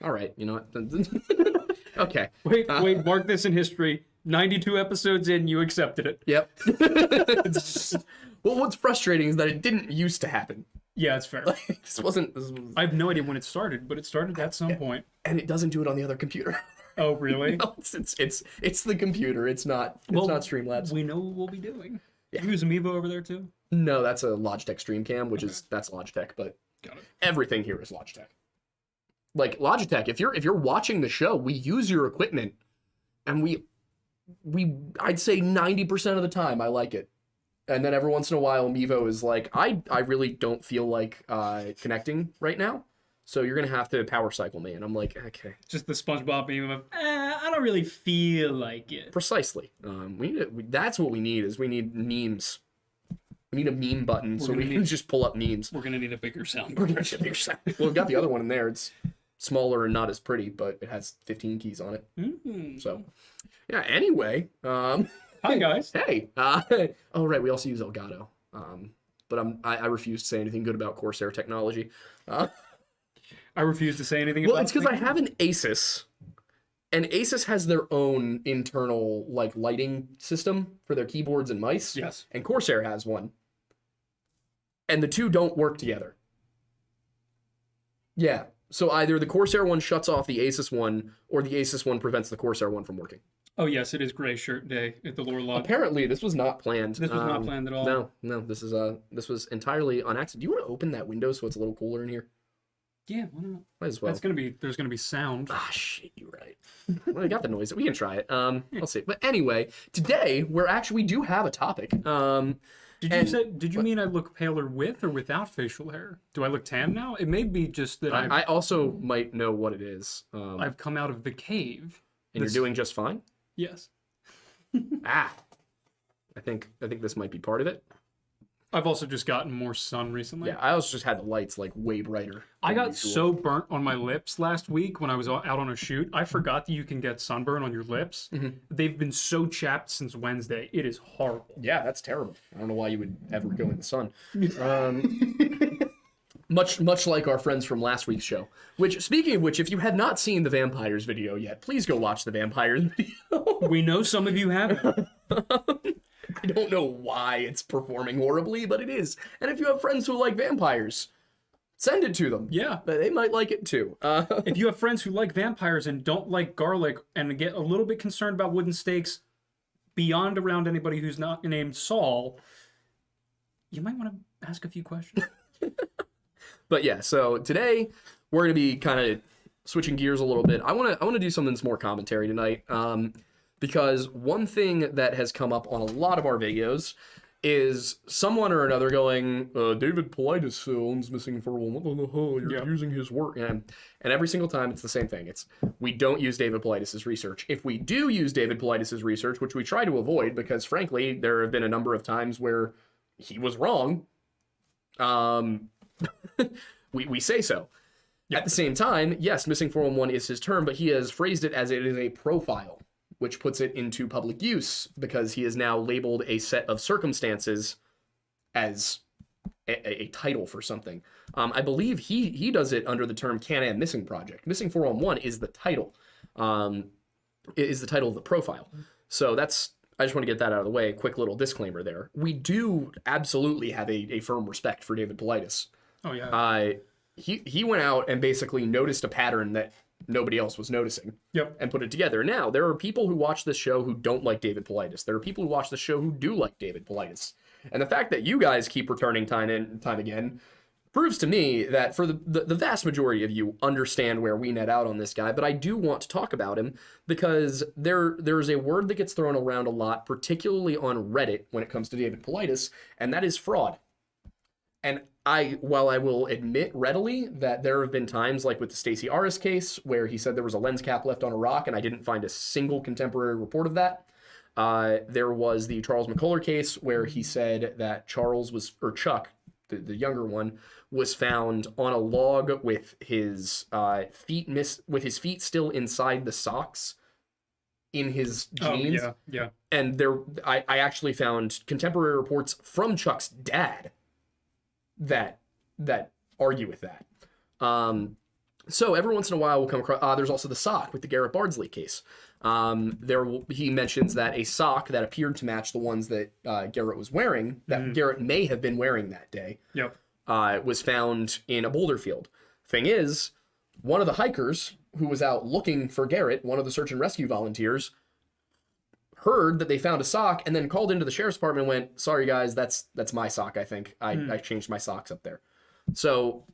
All right, you know what? Okay. Wait, mark this in history. 92 episodes in, you accepted it. Yep. Well, what's frustrating is that it didn't used to happen. Yeah, it's fair. This was... I have no idea when it started, but it started at some point. And it doesn't do it on the other computer. Oh, really? No, it's the computer. It's not Streamlabs. We know what we'll be doing. Yeah. You use Amiibo over there too? No, that's a Logitech Streamcam, which that's Logitech, but got it. Everything here is Logitech. Like Logitech, if you're watching the show, we use your equipment, and we I'd say 90% of the time I like it. And then every once in a while, Mevo is like, I really don't feel like connecting right now, so you're going to have to power cycle me. And I'm like, okay. Just the SpongeBob meme of, I don't really feel like it. Precisely. That's what we need, is we need memes. We need a meme button so we can just pull up memes. We're going to need a bigger sound. We're going to need a bigger sound. Well, we've got the other one in there. It's smaller and not as pretty, but it has 15 keys on it. Mm-hmm. So, yeah, anyway. Hi, guys. Hey. Oh, right. We also use Elgato. But I refuse to say anything good about Corsair technology. I refuse to say anything about it. Well, it's because I have an Asus. And Asus has their own internal lighting system for their keyboards and mice. Yes. And Corsair has one. And the two don't work together. Yeah. So either the Corsair one shuts off the Asus one, or the Asus one prevents the Corsair one from working. Oh, yes, it is Gray Shirt Day at the Lore Lodge. Apparently, this was not planned. This was not planned at all. No, this was entirely on accident. Do you want to open that window so it's a little cooler in here? Yeah, why not? Might as well. There's gonna be sound. Ah, shit, you're right. Well, I got the noise. We can try it. We'll see. But anyway, today we do have a topic. Did you mean I look paler with or without facial hair? Do I look tan now? It may be just that I also might know what it is. I've come out of the cave. And you're doing just fine? Yes. I think this might be part of it. I've also just gotten more sun recently. Yeah, I also just had the lights way brighter. I got so burnt on my lips last week when I was out on a shoot. I forgot that you can get sunburn on your lips. Mm-hmm. They've been so chapped since Wednesday. It is horrible. Yeah, that's terrible. I don't know why you would ever go in the sun. Much like our friends from last week's show. Which, speaking of which, if you have not seen the vampires video yet, please go watch the vampires video. We know some of you haven't. I don't know why it's performing horribly, but it is. And if you have friends who like vampires, send it to them. Yeah. They might like it too. If you have friends who like vampires and don't like garlic and get a little bit concerned about wooden stakes beyond around anybody who's not named Saul, you might want to ask a few questions. But yeah, so today we're going to be kind of switching gears a little bit. I want to do something that's more commentary tonight. Because one thing that has come up on a lot of our videos is someone or another going, David Paulides owns Missing 411. You're using his work. And every single time it's the same thing. We don't use David Paulides' research. If we do use David Paulides' research, which we try to avoid because, frankly, there have been a number of times where he was wrong, we say so. Yep. At the same time, yes, Missing 411 is his term, but he has phrased it as it is a profile, which puts it into public use because he has now labeled a set of circumstances as a title for something. I believe he does it under the term Can-Am Missing Project. Missing 411 is the title. Is the title of the profile. So I just want to get that out of the way. A quick little disclaimer there. We do absolutely have a firm respect for David Paulides. Oh, yeah. He went out and basically noticed a pattern that nobody else was noticing. Yep. And put it together. Now, there are people who watch this show who don't like David Paulides. There are people who watch the show who do like David Paulides. And the fact that you guys keep returning time and time again proves to me that for the vast majority of you understand where we net out on this guy, but I do want to talk about him because there is a word that gets thrown around a lot, particularly on Reddit when it comes to David Paulides, and that is fraud. And while I will admit readily that there have been times, like with the Stacey Aris case, where he said there was a lens cap left on a rock, and I didn't find a single contemporary report of that. There was the Charles McCuller case, where he said that Chuck, the younger one, was found on a log with his feet still inside the socks in his jeans. Oh, yeah. And I actually found contemporary reports from Chuck's dad that argue with that. So every once in a while we'll come across, there's also the sock with the Garrett Bardsley case. He mentions that a sock that appeared to match the ones that Garrett was wearing, that Garrett may have been wearing that day, Yep. was found in a boulder field. Thing is, one of the hikers who was out looking for Garrett, one of the search and rescue volunteers, heard that they found a sock and then called into the sheriff's department and went, sorry guys, that's my sock, I think. I changed my socks up there. So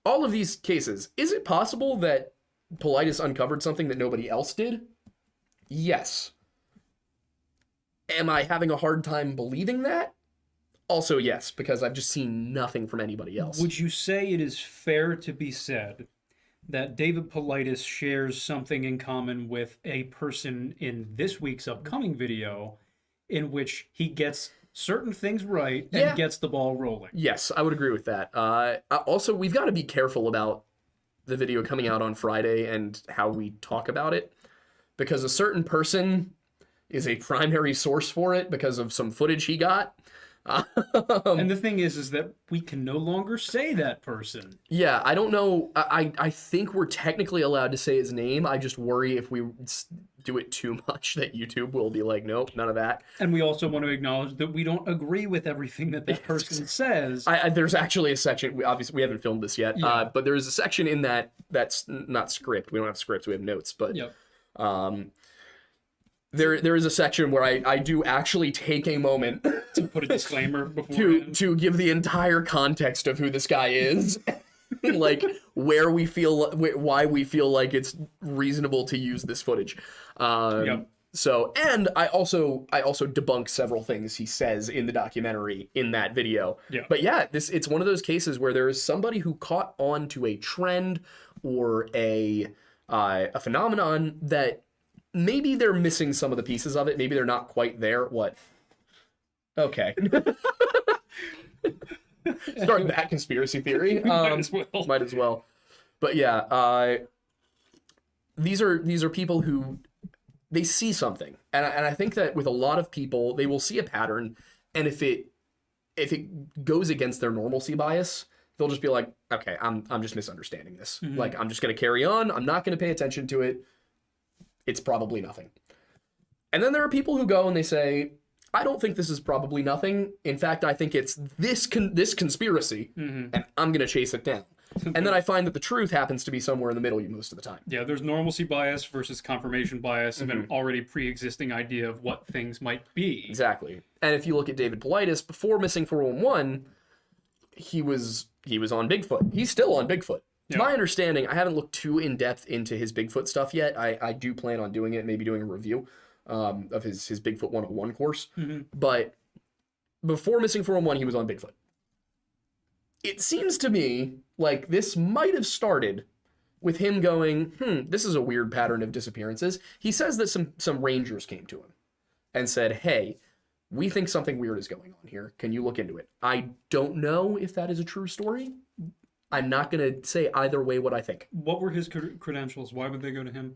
all of these cases, is it possible that Paulides uncovered something that nobody else did? Yes. Am I having a hard time believing that? Also yes, because I've just seen nothing from anybody else. Would you say it is fair to be said that David Paulides shares something in common with a person in this week's upcoming video in which he gets certain things right and gets the ball rolling? Yes, I would agree with that. Also, we've got to be careful about the video coming out on Friday and how we talk about it, because a certain person is a primary source for it because of some footage he got. And the thing is that we can no longer say that person. Yeah, I don't know. I think we're technically allowed to say his name. I just worry if we do it too much that YouTube will be like, nope, none of that. And we also want to acknowledge that we don't agree with everything that that person says. There's actually a section, obviously we haven't filmed this yet, but there's a section in that's not script. We don't have scripts, we have notes, but there is a section where I do actually take a moment to put a disclaimer before to give the entire context of who this guy is, like why we feel like it's reasonable to use this footage. So, and I also debunk several things he says in the documentary in that video. But yeah, it's one of those cases where there is somebody who caught on to a trend or a phenomenon that maybe they're missing some of the pieces of it. Maybe they're not quite there. What? Okay. Starting that conspiracy theory. Might as well. But yeah, these are people who they see something, and I think that with a lot of people, they will see a pattern, and if it goes against their normalcy bias, they'll just be like, okay, I'm just misunderstanding this. Like, I'm just gonna carry on. I'm not gonna pay attention to it. It's probably nothing. And then there are people who go and they say, I don't think this is probably nothing. In fact, I think it's this conspiracy, and I'm gonna chase it down. And then I find that the truth happens to be somewhere in the middle most of the time. Yeah, there's normalcy bias versus confirmation bias of an already pre-existing idea of what things might be. Exactly. And if you look at David Paulides, before Missing 411, he was on Bigfoot. He's still on Bigfoot. To my understanding, I haven't looked too in-depth into his Bigfoot stuff yet. I do plan on doing it, maybe doing a review of his Bigfoot 101 course. But before Missing 411, he was on Bigfoot. It seems to me like this might have started with him going, this is a weird pattern of disappearances. He says that some rangers came to him and said, hey, we think something weird is going on here. Can you look into it? I don't know if that is a true story. I'm not going to say either way what I think. What were his credentials? Why would they go to him?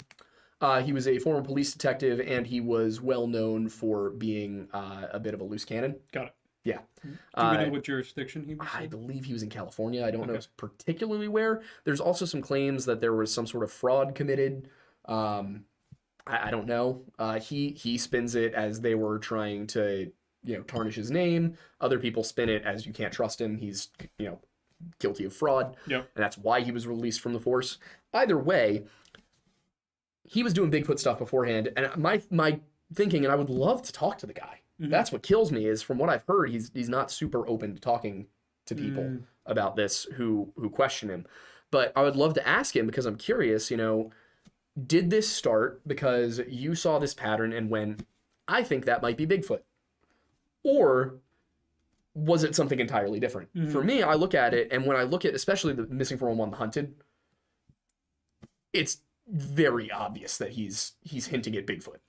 He was a former police detective, and he was well known for being a bit of a loose cannon. Got it. Yeah. Do we know what jurisdiction he was in? I believe he was in California. I don't know particularly where. There's also some claims that there was some sort of fraud committed. I don't know. He spins it as they were trying to, tarnish his name. Other people spin it as you can't trust him. He's, guilty of fraud. And that's why he was released from the force. Either way, he was doing Bigfoot stuff beforehand. And my thinking, and I would love to talk to the guy. That's what kills me, is from what I've heard, he's not super open to talking to people about this who question him. But I would love to ask him, because I'm curious, did this start because you saw this pattern and went, I think that might be Bigfoot? Or was it something entirely different? For me, I look at it, and when I look at especially the Missing 411 The Hunted, it's very obvious that he's hinting at Bigfoot.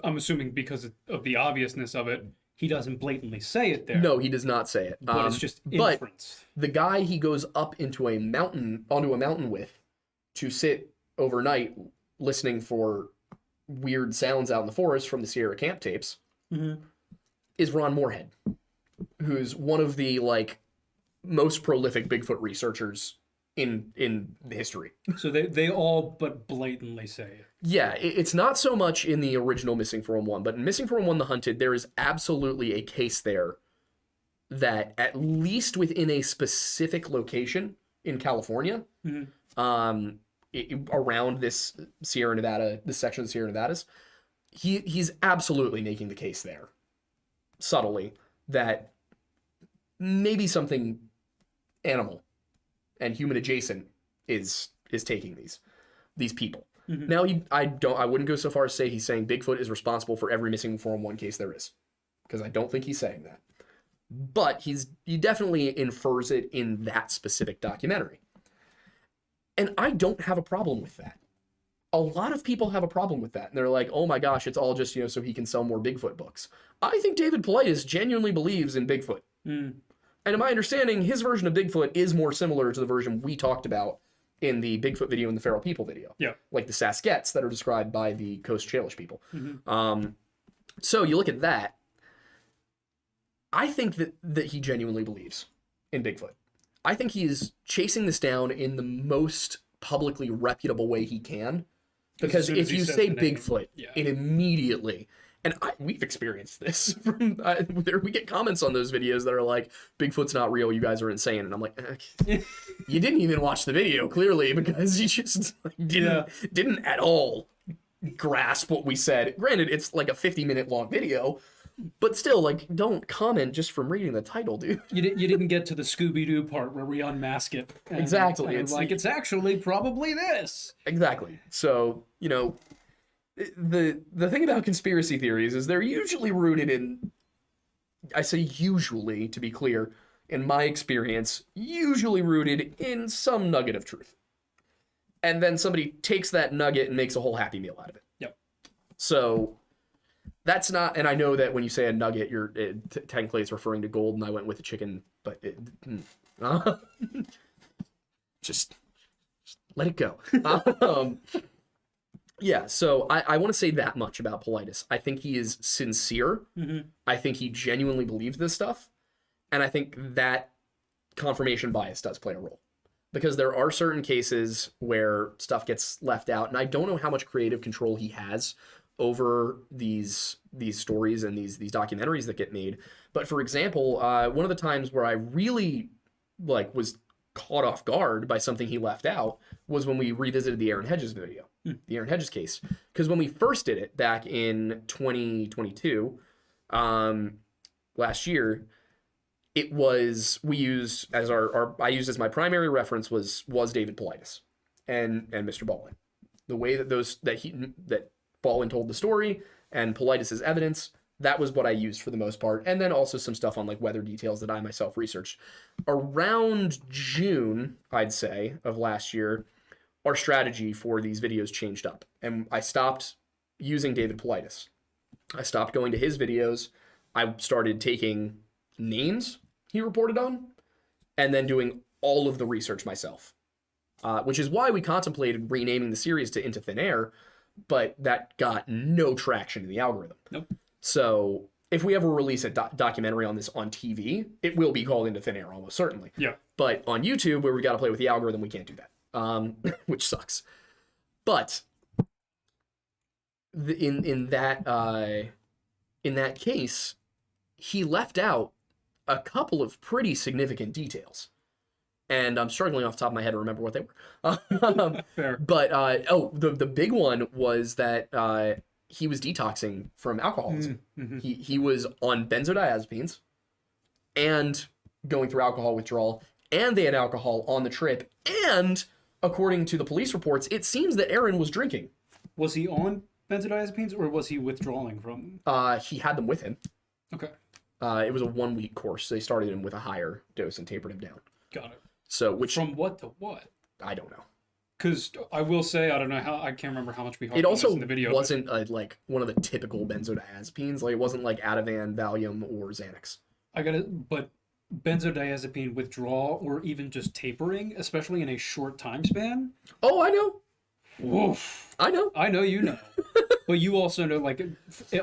I'm assuming because of the obviousness of it, he doesn't blatantly say it there. No, he does not say it. But it's just inference. But the guy he goes up onto a mountain with to sit overnight listening for weird sounds out in the forest from the Sierra camp tapes is Ron Moorhead, who's one of the most prolific Bigfoot researchers in history. So they all but blatantly say it. Yeah, it's not so much in the original Missing 411, but in Missing 411 The Hunted, there is absolutely a case there that at least within a specific location in California, around this Sierra Nevada, this section of the Sierra Nevadas, he's absolutely making the case there, subtly, that maybe something animal and human adjacent is taking these people. Now, I wouldn't go so far as to say he's saying Bigfoot is responsible for every Missing 411 case there is, because I don't think he's saying that. But he definitely infers it in that specific documentary. And I don't have a problem with that. A lot of people have a problem with that. And they're like, oh my gosh, it's all just, so he can sell more Bigfoot books. I think David Paulides genuinely believes in Bigfoot. And in my understanding, his version of Bigfoot is more similar to the version we talked about in the Bigfoot video and the Feral People video. Yeah. Like the Saskets that are described by the Coast Salish people. So you look at that. I think that he genuinely believes in Bigfoot. I think he is chasing this down in the most publicly reputable way he can. Because if you say Bigfoot, it immediately... And we've experienced this. We get comments on those videos that are like, Bigfoot's not real, you guys are insane. And I'm like, you didn't even watch the video, clearly, because you just didn't at all grasp what we said. Granted, it's like a 50-minute long video, but still, like, don't comment just from reading the title, dude. You didn't get to the Scooby-Doo part where we unmask it. Exactly. It's actually probably this. Exactly. So, the thing about conspiracy theories is they're usually rooted in, I say usually, to be clear, in my experience, usually rooted in some nugget of truth. And then somebody takes that nugget and makes a whole Happy Meal out of it. Yep. So that's not, and I know that when you say a nugget, technically it's referring to gold, and I went with the chicken, but just let it go. Yeah, so I want to say that much about Paulides. I think he is sincere. I think he genuinely believes this stuff. And I think that confirmation bias does play a role. Because there are certain cases where stuff gets left out, and I don't know how much creative control he has over these stories and these documentaries that get made. But for example, one of the times where I really was caught off guard by something he left out was when we revisited the Aaron Hedges video, the Aaron Hedges case. Because when we first did it back in 2022, last year, we used as I used as my primary reference was David Paulides and Mr. Baldwin. The way that Baldwin told the story and Paulides' evidence, that was what I used for the most part. And then also some stuff on weather details that I myself researched. Around June, I'd say, of last year, our strategy for these videos changed up. And I stopped using David Paulides. I stopped going to his videos. I started taking names he reported on and then doing all of the research myself. Which is why we contemplated renaming the series to Into Thin Air, but that got no traction in the algorithm. Nope. So if we ever release a documentary on this on TV, it will be called Into Thin Air, almost certainly. Yeah. But on YouTube, where we got to play with the algorithm, we can't do that, which sucks. But in that case, he left out a couple of pretty significant details. And I'm struggling off the top of my head to remember what they were. Fair. But, the big one was that he was detoxing from alcoholism. Mm-hmm. He was on benzodiazepines and going through alcohol withdrawal, and they had alcohol on the trip. And according to the police reports, it seems that Aaron was drinking. Was he on benzodiazepines or was he withdrawing from them? He had them with him. Okay. It was a 1-week course. So they started him with a higher dose and tapered him down. Got it. So from what to what? I don't know. Because I will say, I don't know how, I can't remember how much we it also in the video, wasn't one of the typical benzodiazepines. It wasn't like Ativan, Valium, or Xanax. But benzodiazepine withdrawal or even just tapering, especially in a short time span. Oh, I know. Woof. I know you know. But you also know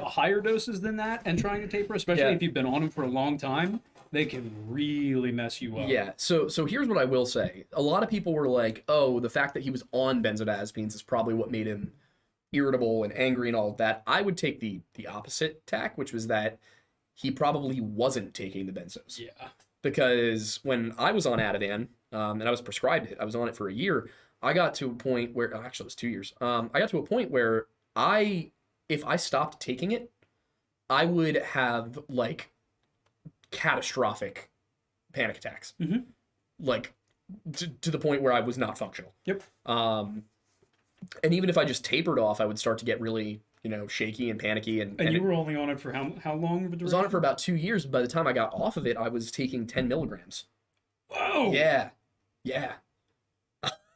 higher doses than that and trying to taper, especially if you've been on them for a long time. They can really mess you up. Yeah. So here's what I will say. A lot of people were like, "Oh, the fact that he was on benzodiazepines is probably what made him irritable and angry and all of that." I would take the opposite tack, which was that he probably wasn't taking the benzos. Yeah. Because when I was on Ativan, and I was prescribed it, I was on it for a year. I got to a point where, actually, it was 2 years. I got to a point where if I stopped taking it, I would have like catastrophic panic attacks, like to the point where I was not functional. Yep. And even if I just tapered off, I would start to get really, shaky and panicky. And you were only on it for how long of a duration? I was on it for about 2 years. By the time I got off of it, I was taking 10 milligrams. Whoa! Yeah.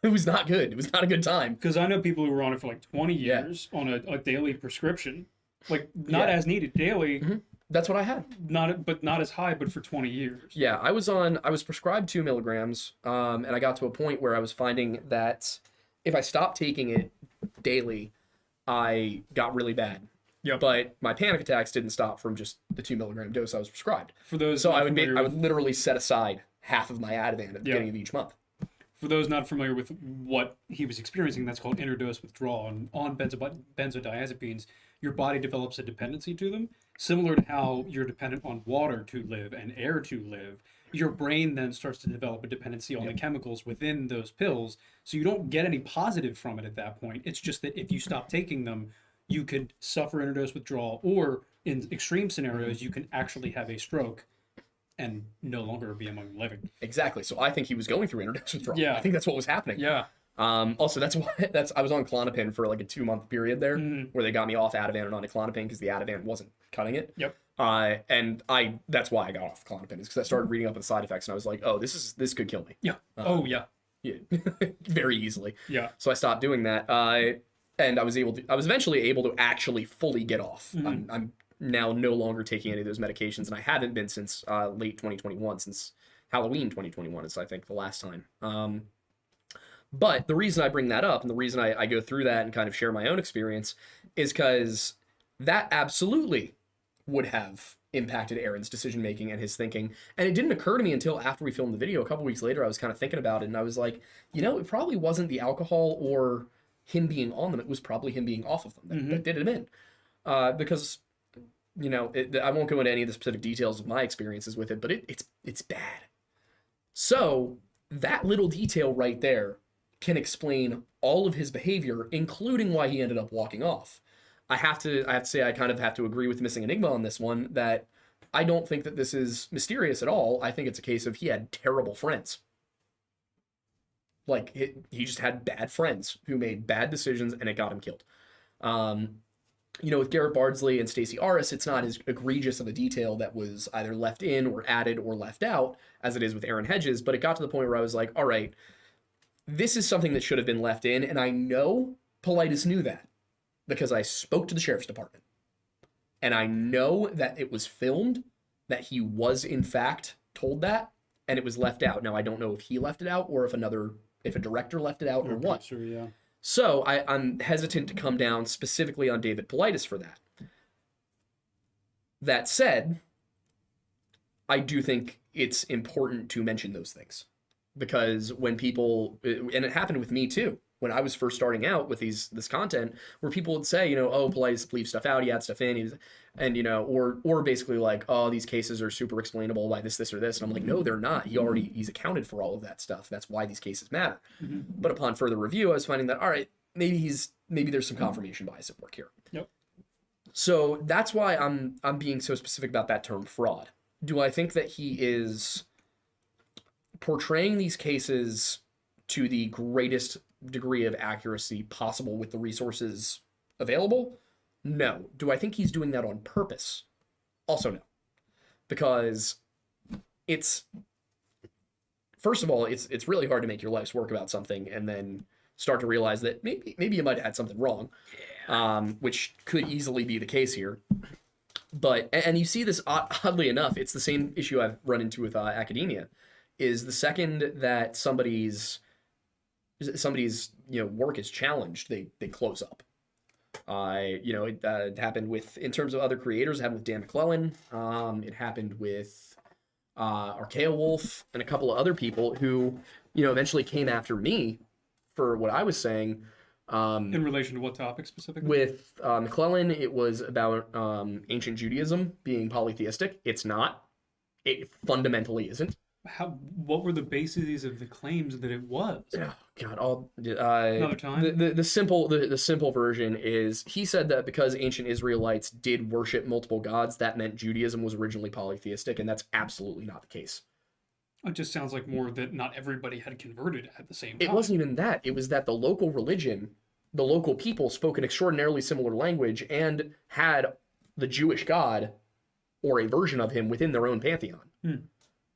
It was not good. It was not a good time. Because I know people who were on it for like 20 years on a daily prescription. Like, not as needed daily. Mm-hmm. That's what I had. Not as high, but for 20 years. Yeah, I was prescribed 2 milligrams, and I got to a point where I was finding that if I stopped taking it daily, I got really bad. Yep. But my panic attacks didn't stop from just the 2 milligram dose I was prescribed. For those so I would literally set aside half of my Ativan at the beginning of each month. For those not familiar with what he was experiencing, that's called interdose withdrawal. And on benzodiazepines, your body develops a dependency to them, similar to how you're dependent on water to live and air to live. Your brain then starts to develop a dependency on the chemicals within those pills, so you don't get any positive from it at that point. It's just that if you stop taking them, you could suffer interdose withdrawal, or in extreme scenarios, you can actually have a stroke and no longer be among the living. Exactly. So I think he was going through interdose withdrawal. Yeah. I think that's what was happening. Yeah. Also, that's why I was on Klonopin for like a 2-month period there, where they got me off Ativan and onto Klonopin because the Ativan wasn't cutting it. Yep. And that's why I got off Klonopin, is because I started reading up on the side effects and I was like, oh, this could kill me. Yeah. Yeah. Very easily. Yeah. So I stopped doing that. And I was eventually able to actually fully get off. I'm now no longer taking any of those medications, and I haven't been since late 2021, since Halloween 2021 is, I think, the last time. But the reason I bring that up, and the reason I go through that and kind of share my own experience, is because that absolutely would have impacted Aaron's decision making and his thinking. And it didn't occur to me until after we filmed the video. A couple weeks later, I was kind of thinking about it, and I was like, it probably wasn't the alcohol or him being on them. It was probably him being off of them that did him in. Because I won't go into any of the specific details of my experiences with it, but it's bad. So that little detail right there can explain all of his behavior, including why he ended up walking off. I have to say I kind of have to agree with Missing Enigma on this one, that I don't think that this is mysterious at all. I think it's a case of he had terrible friends. Like, he just had bad friends who made bad decisions, and it got him killed. With Garrett Bardsley and Stacey Aris, it's not as egregious of a detail that was either left in or added or left out as it is with Aaron Hedges, but it got to the point where I was like, all right, this is something that should have been left in, and I know Paulides knew that because I spoke to the sheriff's department. And I know that it was filmed, that he was in fact told that, and it was left out. Now, I don't know if he left it out or if a director left it out or what. Sure, yeah. So I'm hesitant to come down specifically on David Paulides for that. That said, I do think it's important to mention those things, because when people, and it happened with me too, when I was first starting out with this content, where people would say, oh, Paulides leave stuff out, he had stuff in, and or basically like, oh, these cases are super explainable by this, or this, and I'm like, no, they're not. He's accounted for all of that stuff. That's why these cases matter. But upon further review, I was finding that, all right, maybe there's some confirmation bias at work here. Yep. So that's why I'm being so specific about that term fraud. Do I think that he is portraying these cases to the greatest degree of accuracy possible with the resources available? No. Do I think he's doing that on purpose? Also no. Because first of all, it's really hard to make your life's work about something and then start to realize that maybe you might have had something wrong, which could easily be the case here. But, and you see this oddly enough, it's the same issue I've run into with academia, is the second that somebody's work is challenged, they close up. It happened in terms of other creators, it happened with Dan McClellan. It happened with Archaea Wolf, and a couple of other people who, eventually came after me for what I was saying. In relation to what topic specifically? With McClellan, it was about ancient Judaism being polytheistic. It's not. It fundamentally isn't. What were the bases of the claims that it was? Oh, God, Another time. The simple version is he said that because ancient Israelites did worship multiple gods, that meant Judaism was originally polytheistic, and that's absolutely not the case. It just sounds like more that not everybody had converted at the same time. It wasn't even that. It was that the local religion, the local people spoke an extraordinarily similar language and had the Jewish God or a version of him within their own pantheon.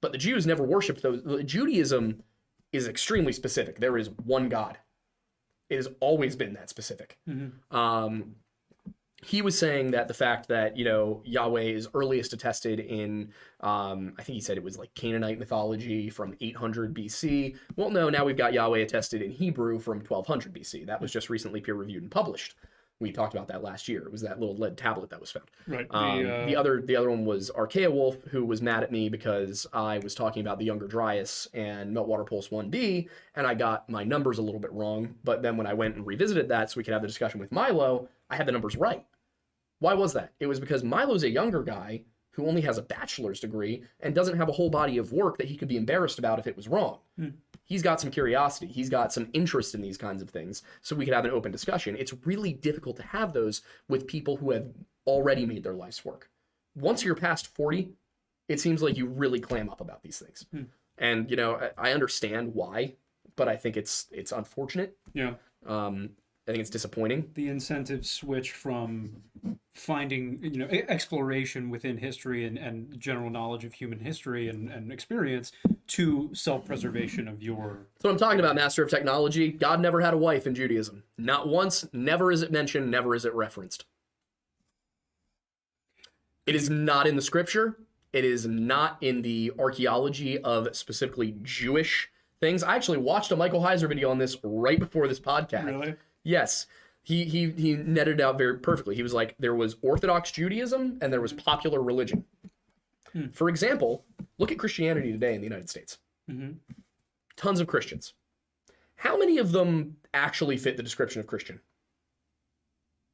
But the Jews never worshipped those. Judaism is extremely specific. There is one God. It has always been that specific. He was saying that the fact that, Yahweh is earliest attested in, I think he said it was like Canaanite mythology from 800 BC. Well, no, now we've got Yahweh attested in Hebrew from 1200 BC. That was just recently peer-reviewed and published. We talked about that last year. It was that little lead tablet that was found. Right. The other one was Archaea Wolf, who was mad at me because I was talking about the Younger Dryas and Meltwater Pulse 1b, and I got my numbers a little bit wrong. But then when I went and revisited that so we could have the discussion with Milo, I had the numbers right. Why was that? It was because Milo's a younger guy who only has a bachelor's degree and doesn't have a whole body of work that he could be embarrassed about if it was wrong. He's got some curiosity. He's got some interest in these kinds of things, so we could have an open discussion. It's really difficult to have those with people who have already made their life's work. Once you're past 40, it seems like you really clam up about these things. And, I understand why, but I think it's unfortunate. Yeah. I think it's disappointing. The incentives switch from finding, exploration within history and general knowledge of human history and experience to self-preservation of your... That's what I'm talking about, Master of Technology. God never had a wife in Judaism. Not once, never is it mentioned, never is it referenced. It is not in the scripture. It is not in the archaeology of specifically Jewish things. I actually watched a Michael Heiser video on this right before this podcast. Really? Yes. He netted it out very perfectly. He was like, there was Orthodox Judaism and there was popular religion. For example, look at Christianity today in the United States. Tons of Christians. How many of them actually fit the description of Christian?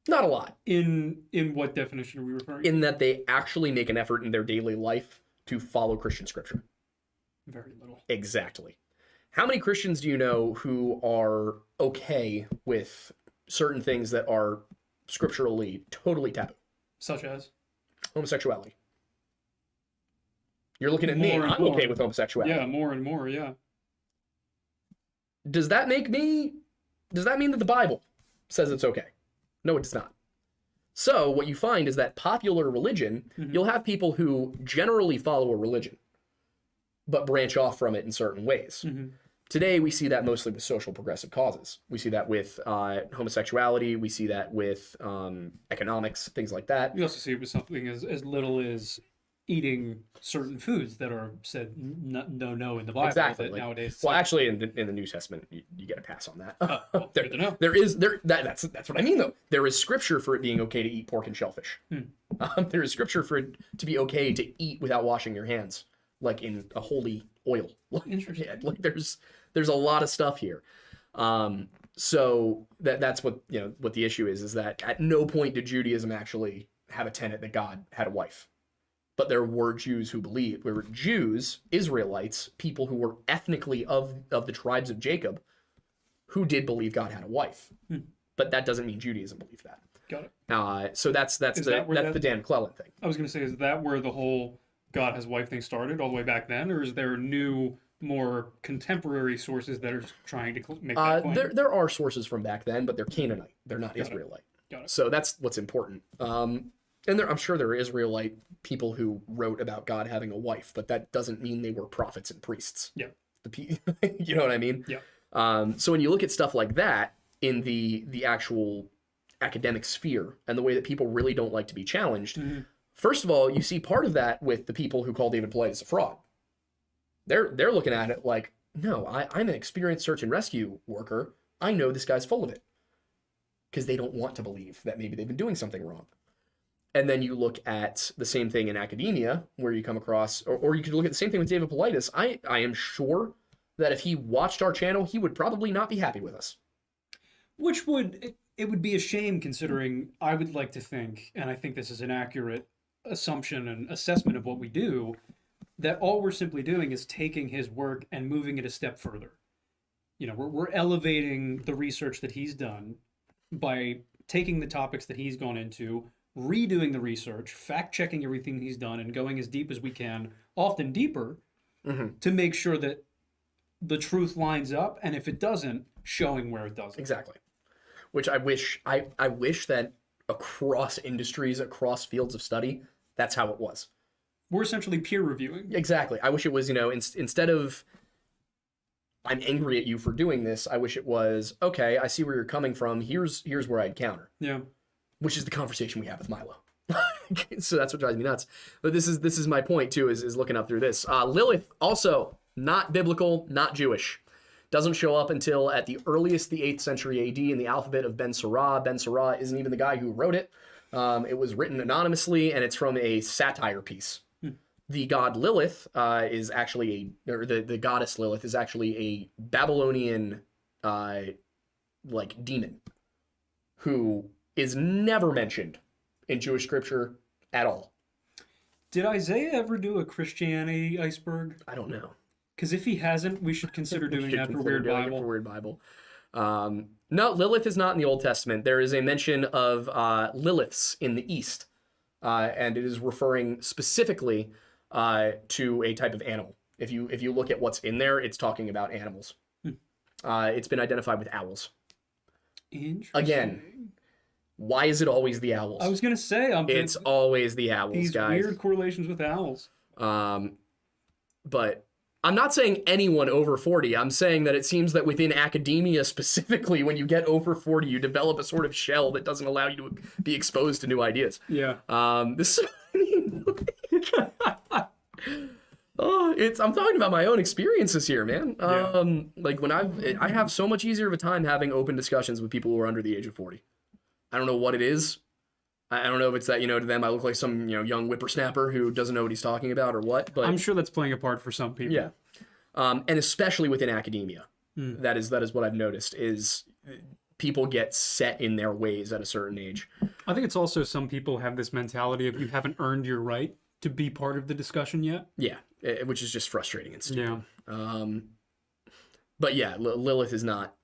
Not a lot. In what definition are we referring to? In that they actually make an effort in their daily life to follow Christian scripture. Very little. Exactly. How many Christians do you know who are okay with certain things that are scripturally totally taboo? Such as? Homosexuality. You're looking at me. I'm okay with homosexuality. Yeah, more and more, yeah. Does that mean that the Bible says it's okay? No, it does not. So what you find is that popular religion, you'll have people who generally follow a religion, but branch off from it in certain ways. Today, we see that mostly with social progressive causes. We see that with homosexuality. We see that with economics, things like that. We also see it with something as little as eating certain foods that are said no in the Bible. Exactly. That nowadays. Well, actually, in the New Testament, you get a pass on that. Well, good to know. That's what I mean, though. There is scripture for it being okay to eat pork and shellfish. There is scripture for it to be okay to eat without washing your hands, like in a holy oil. Interesting. Yeah, like there's a lot of stuff here. So that's what what the issue is that at no point did Judaism actually have a tenet that God had a wife. But there were Jews who believed. There were Jews, Israelites, people who were ethnically of the tribes of Jacob, who did believe God had a wife. But that doesn't mean Judaism believed that. Got it. So that's the Dan McClellan thing. I was going to say, is that where the whole God has wife thing started all the way back then, or is there new, more contemporary sources that are trying to make that claim? There are sources from back then, but they're Canaanite. They're not Israelite. Got it. So that's what's important. And I'm sure there are Israelite people who wrote about God having a wife, but that doesn't mean they were prophets and priests. Yeah. You know what I mean? Yeah. So when you look at stuff like that in the actual academic sphere and the way that people really don't like to be challenged, first of all, you see part of that with the people who call David Paulides a fraud. They're looking at it like, no, I'm an experienced search and rescue worker. I know this guy's full of it. Because they don't want to believe that maybe they've been doing something wrong. And then you look at the same thing in academia, where you come across, or you could look at the same thing with David Paulides. I am sure that if he watched our channel, he would probably not be happy with us. Which it would be a shame, considering I would like to think, and I think this is an accurate assumption and assessment of what we do, that all we're simply doing is taking his work and moving it a step further. You know, we're elevating the research that he's done by taking the topics that he's gone into, redoing the research, fact-checking everything he's done, and going as deep as we can, often deeper, to make sure that the truth lines up, and if it doesn't, showing where it doesn't. Exactly. Which I wish that across industries, across fields of study, that's how it was. We're essentially peer reviewing. Exactly. I wish it was, instead of I'm angry at you for doing this, I wish it was, okay, I see where you're coming from. Here's where I'd counter. Yeah. Which is the conversation we have with Milo. So that's what drives me nuts. But this is my point too, is looking up through this. Lilith, also not biblical, not Jewish. Doesn't show up until at the earliest, the 8th century AD, in the alphabet of Ben Sirah. Ben Sirah isn't even the guy who wrote it. It was written anonymously, and it's from a satire piece. The god Lilith is actually the goddess Lilith is actually a Babylonian demon who is never mentioned in Jewish scripture at all. Did Isaiah ever do a Christianity iceberg? I don't know. Because if he hasn't, we should consider doing that for Weird Bible. Weird Bible. No, Lilith is not in the Old Testament. There is a mention of Liliths in the East, and it is referring specifically to a type of animal. If you look at what's in there, it's talking about animals. It's been identified with owls. Interesting. Again, why is it always the owls? I was gonna say it's always the owls, these guys. weird correlations with owls. But I'm not saying anyone over 40. I'm saying that it seems that within academia specifically, when you get over 40, you develop a sort of shell that doesn't allow you to be exposed to new ideas. Yeah. This. I'm talking about my own experiences here, man. Like when I have so much easier of a time having open discussions with people who are under the age of 40. I don't know what it is. I don't know if it's that, to them I look like some, young whippersnapper who doesn't know what he's talking about or what, but I'm sure that's playing a part for some people. Yeah. And especially within academia. That is what I've noticed is people get set in their ways at a certain age. I think it's also some people have this mentality of you haven't earned your right to be part of the discussion yet. Yeah, which is just frustrating and stupid. Yeah. But yeah, Lilith is not.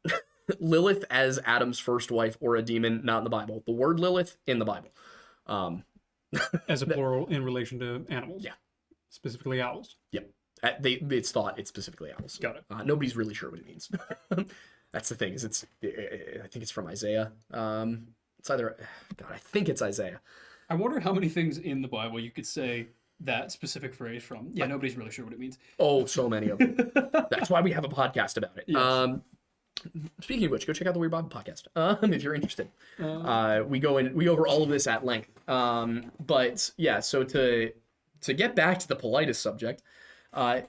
Lilith as Adam's first wife or a demon, not in the Bible. The word Lilith in the Bible. As a plural in relation to animals. Yeah. Specifically owls. Yep. It's thought it's specifically owls. Got it. Nobody's really sure what it means. That's the thing, is I think it's from Isaiah. It's either, I think it's Isaiah. I wonder how many things in the Bible you could say that specific phrase from. Yeah, nobody's really sure what it means. Oh, so many of them. That's why we have a podcast about it. Yes. Speaking of which, go check out the Weird Bible podcast if you're interested. We over all of this at length. But yeah, so to get back to the Paulides subject, I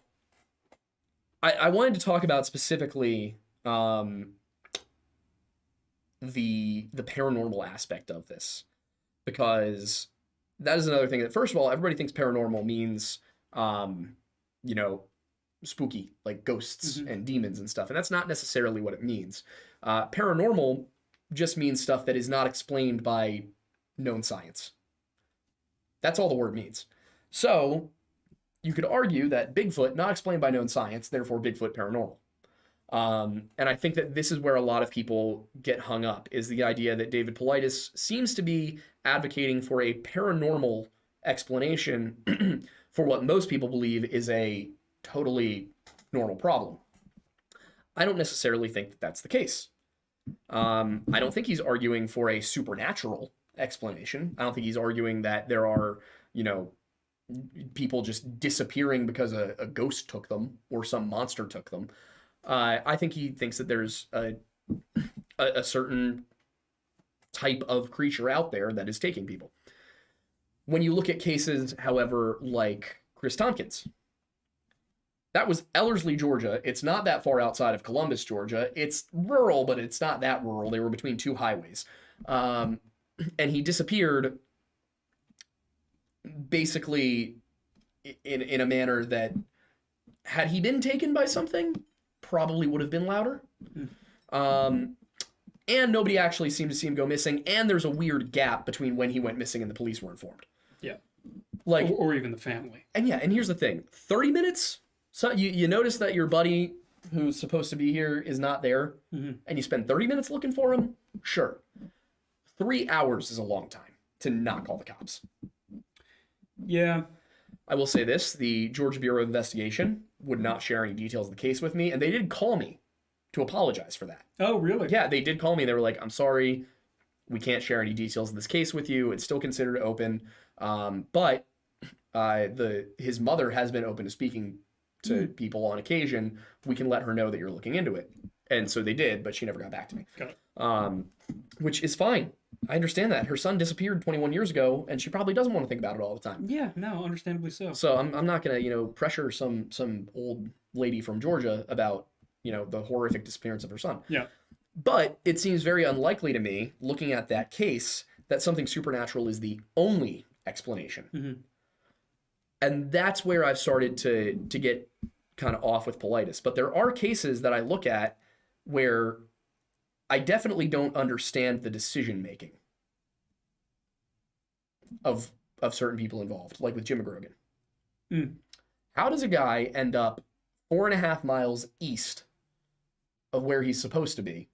wanted to talk about specifically the paranormal aspect of this, because that is another thing that, first of all, everybody thinks paranormal means spooky, like ghosts and demons and stuff, and that's not necessarily what it means. Paranormal just means stuff that is not explained by known science. That's all the word means. So you could argue that Bigfoot, not explained by known science, therefore Bigfoot paranormal. And I think that this is where a lot of people get hung up, is the idea that David Paulides seems to be advocating for a paranormal explanation for what most people believe is a totally normal problem. I don't necessarily think that that's the case. I don't think he's arguing for a supernatural explanation. I don't think he's arguing that there are, people just disappearing because a ghost took them or some monster took them. I think he thinks that there's a certain type of creature out there that is taking people. When you look at cases, however, like Chris Tompkins, that was Ellerslie, Georgia. It's not that far outside of Columbus, Georgia. It's rural, but it's not that rural. They were between two highways. And he disappeared basically in a manner that, had he been taken by something, probably would have been louder. And nobody actually seemed to see him go missing, and there's a weird gap between when he went missing and the police were informed. Yeah. Like, or even the family. And yeah, and here's the thing. 30 minutes? So you notice that your buddy who's supposed to be here is not there, and you spend 30 minutes looking for him? Sure. 3 hours is a long time to not call the cops. Yeah. I will say this, the Georgia Bureau of Investigation would not share any details of the case with me, and they did call me to apologize for that. Oh, really? Yeah, they did call me. They were like, I'm sorry, we can't share any details of this case with you. It's still considered open. But his mother has been open to speaking to people on occasion. We can let her know that you're looking into it. And so they did, but she never got back to me. Got it. Which is fine. I understand that. Her son disappeared 21 years ago, and she probably doesn't want to think about it all the time. Yeah, no, understandably so. So I'm not going to, pressure some old lady from Georgia about, the horrific disappearance of her son. Yeah. But it seems very unlikely to me, looking at that case, that something supernatural is the only explanation. And that's where I've started to get kind of off with Paulides. But there are cases that I look at where I definitely don't understand the decision making of certain people involved, like with Jim Grogan. How does a guy end up 4.5 miles east of where he's supposed to be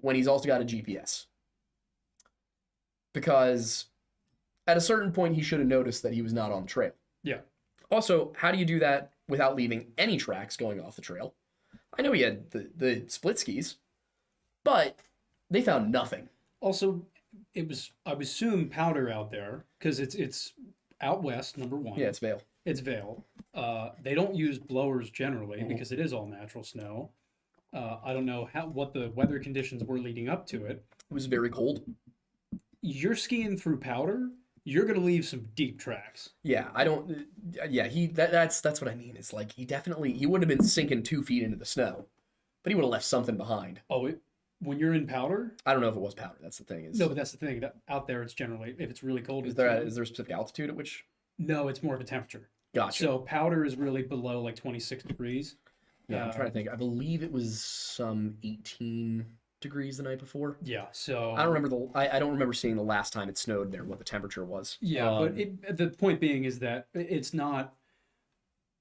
when he's also got a GPS? Because at a certain point, he should have noticed that he was not on the trail. Yeah. Also, how do you do that without leaving any tracks going off the trail? I know he had the split skis, but they found nothing. Also, I would assume powder out there, because it's out west, number one. Yeah, it's Vale. It's Vale. They don't use blowers generally because it is all natural snow. I don't know what the weather conditions were leading up to it. It was very cold. You're skiing through powder, you're gonna leave some deep tracks. Yeah, I don't. Yeah, that's what I mean. It's like he wouldn't have been sinking 2 feet into the snow, but he would have left something behind. Oh, when you're in powder? I don't know if it was powder. That's the thing. No, but that's the thing. That out there, it's generally, if it's really cold. Is there a specific altitude at which? No, it's more of a temperature. Gotcha. So powder is really below like 26 degrees. Yeah, I'm trying to think. I believe it was some 18 degrees the night before. Yeah, so I don't remember I don't remember seeing the last time it snowed there, what the temperature was. Yeah, but the point being is that it's not,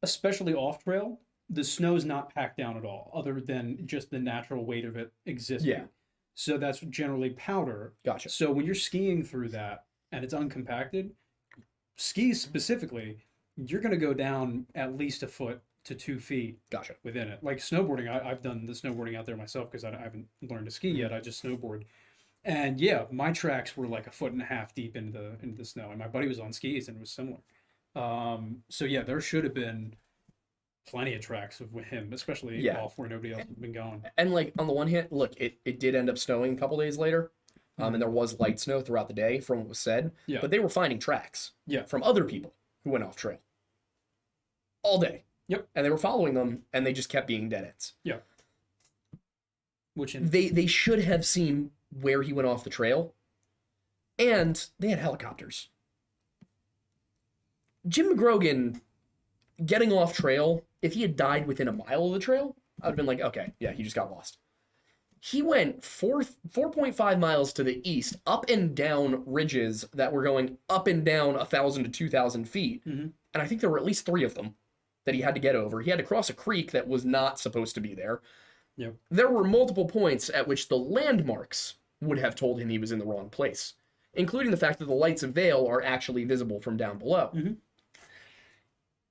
especially off trail, the snow's not packed down at all, other than just the natural weight of it existing. Yeah. So that's generally powder. Gotcha. So when you're skiing through that and it's uncompacted, skis specifically, you're going to go down at least 1 foot to 2 feet. Gotcha. Within it. Like snowboarding, I've done the snowboarding out there myself because I haven't learned to ski yet. I just snowboard. And yeah, my tracks were like 1.5 feet deep into the snow, and my buddy was on skis and it was similar. So yeah, there should have been plenty of tracks with him, especially off where nobody else had been going. And like on the one hand, look, it did end up snowing a couple days later. And there was light snow throughout the day from what was said. Yeah. But they were finding tracks from other people who went off trail all day. Yep. And they were following them, and they just kept being dead ends. Yeah. Which they should have seen where he went off the trail, and they had helicopters. Jim Grogan getting off trail, if he had died within a mile of the trail, I would have been like, okay, yeah, he just got lost. He went 4.5 miles to the east, up and down ridges that were going up and down 1,000 to 2,000 feet. And I think there were at least 3 of them that he had to get over. He had to cross a creek that was not supposed to be there. Yep. There were multiple points at which the landmarks would have told him he was in the wrong place, including the fact that the lights of Vale are actually visible from down below.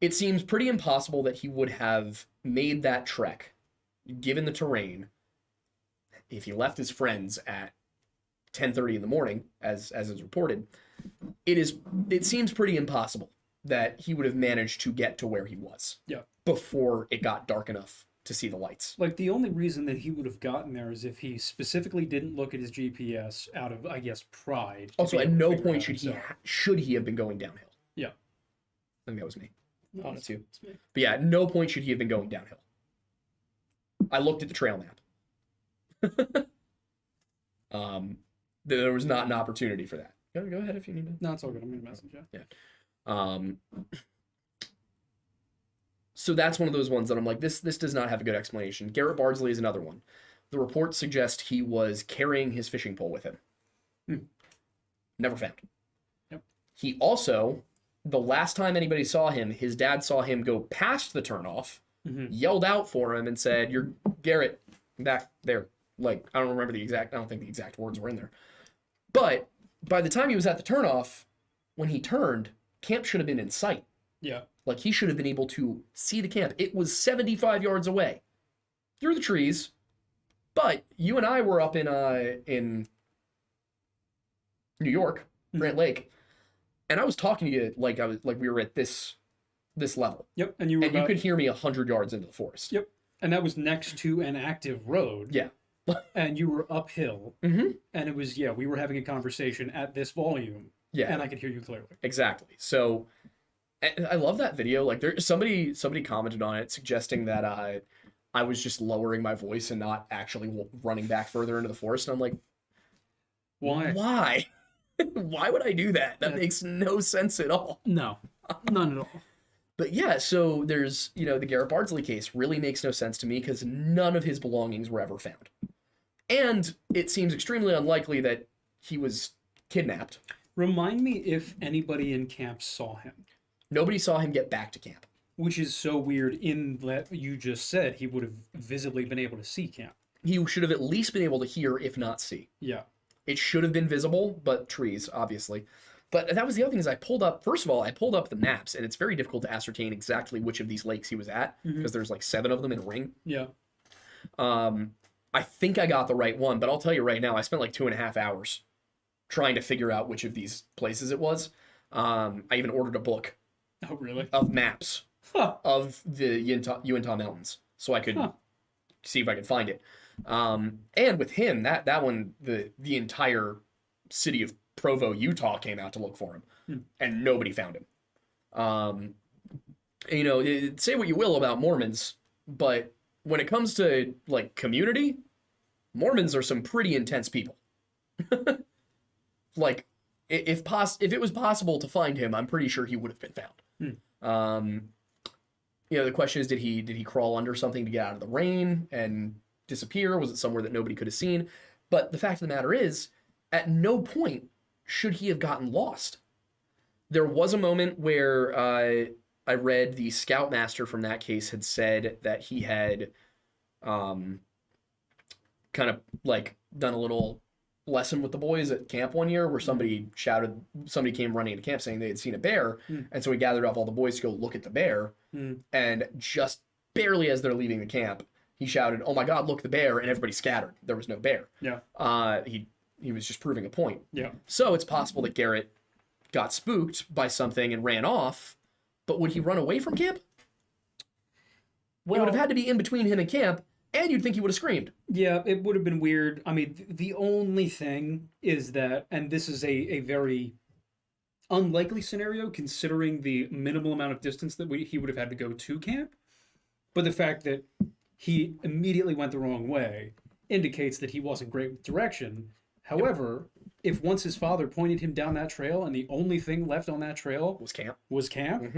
It seems pretty impossible that he would have made that trek, given the terrain, if he left his friends at 10:30 in the morning, as is reported. It seems pretty impossible that he would have managed to get to where he was before it got dark enough to see the lights. Like, the only reason that he would have gotten there is if he specifically didn't look at his GPS out of, I guess, pride. Also, at no point should he have been going downhill. Yeah. I think that was me. No, It's you. But yeah, at no point should he have been going downhill. I looked at the trail map. There was not an opportunity for that. Go ahead if you need to. No, it's all good. I'm going to message you. Yeah. Um, so that's one of those ones that I'm like, this does not have a good explanation. Garrett Bardsley is another one. The reports suggest he was carrying his fishing pole with him. Never found. Yep. He also, the last time anybody saw him, his dad saw him go past the turnoff, yelled out for him and said, "You're Garrett back there." Like, I don't think the exact words were in there. But by the time he was at the turnoff, when he turned, camp should have been in sight. Yeah. Like, he should have been able to see the camp. It was 75 yards away through the trees. But you and I were up in New York, Grant Lake, and I was talking to you like we were at this level. Yep. And you could hear me 100 yards into the forest. Yep. And that was next to an active road. Yeah. And you were uphill. And it was, we were having a conversation at this volume. Yeah. And I could hear you clearly. Exactly. So I love that video. Like, somebody commented on it suggesting that I was just lowering my voice and not actually running back further into the forest. And I'm like, why? Why? Why would I do that? That makes no sense at all. No, none at all. But yeah, so there's, the Garrett Bardsley case really makes no sense to me because none of his belongings were ever found. And it seems extremely unlikely that he was kidnapped. Remind me if anybody in camp saw him. Nobody saw him get back to camp. Which is so weird in that you just said he would have visibly been able to see camp. He should have at least been able to hear, if not see. Yeah. It should have been visible, but trees, obviously. But that was the other thing is first of all, I pulled up the maps, and it's very difficult to ascertain exactly which of these lakes he was at, because there's like 7 of them in a ring. Yeah. I think I got the right one, but I'll tell you right now, I spent like 2.5 hours trying to figure out which of these places it was. I even ordered a book. Oh, really? Of maps of the Uintah Mountains, so I could see if I could find it. And with him, that one, the entire city of Provo, Utah, came out to look for him, and nobody found him. Say what you will about Mormons, but when it comes to like community, Mormons are some pretty intense people. Like, if it was possible to find him, I'm pretty sure he would have been found. The question is, did he crawl under something to get out of the rain and disappear? Was it somewhere that nobody could have seen? But the fact of the matter is, at no point should he have gotten lost. There was a moment where I read the scoutmaster from that case had said that he had kind of like done a little lesson with the boys at camp one year where somebody came running into camp saying they had seen a bear. And so he gathered up all the boys to go look at the bear. And just barely as they're leaving the camp, he shouted, "Oh my God, look, the bear," and everybody scattered. There was no bear. Yeah. He was just proving a point. Yeah. So it's possible that Garrett got spooked by something and ran off, but would he run away from camp? Well, it would have had to be in between him and camp, and you'd think he would have screamed. Yeah, it would have been weird. I mean, the only thing is that, and this is a very unlikely scenario considering the minimal amount of distance that he would have had to go to camp, but the fact that he immediately went the wrong way indicates that he wasn't great with direction. However, if once his father pointed him down that trail and the only thing left on that trail was camp,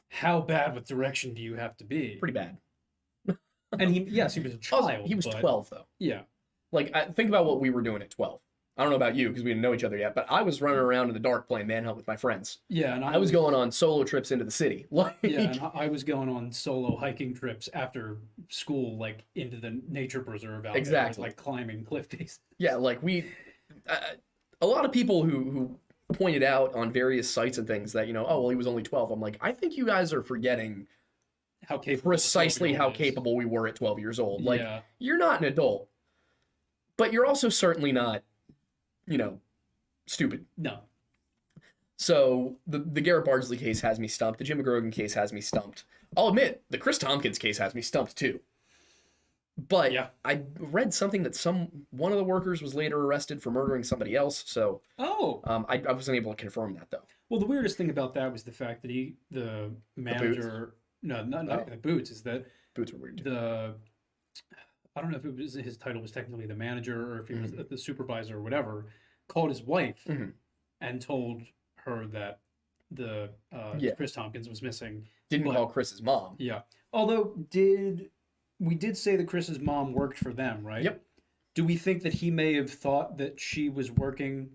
how bad with direction do you have to be? Pretty bad. And he was a child. He was 12, though. Yeah. Like, think about what we were doing at 12. I don't know about you, because we didn't know each other yet, but I was running around in the dark playing Manhunt with my friends. Yeah, and I was going on solo trips into the city. And I was going on solo hiking trips after school, like, into the nature preserve out there, like, climbing cliff faces. Yeah, like, a lot of people who pointed out on various sites and things that, he was only 12. I'm like, I think you guys are forgetting how capable we were at 12 years old. Like, you're not an adult, but you're also certainly not, stupid. No. So the Garrett Bardsley case has me stumped. The Jim Grogan case has me stumped. I'll admit, the Chris Tompkins case has me stumped too. But I read something that one of the workers was later arrested for murdering somebody else. So I wasn't able to confirm that though. Well, the weirdest thing about that was the fact that the manager, the boots, is that boots were weird. I don't know if it was his title was technically the manager or if he was the supervisor or whatever, called his wife and told her that Yeah. Chris Tompkins was missing. Didn't But- call Chris's mom. Yeah. Although we did say that Chris's mom worked for them, right? Yep. Do we think that he may have thought that she was working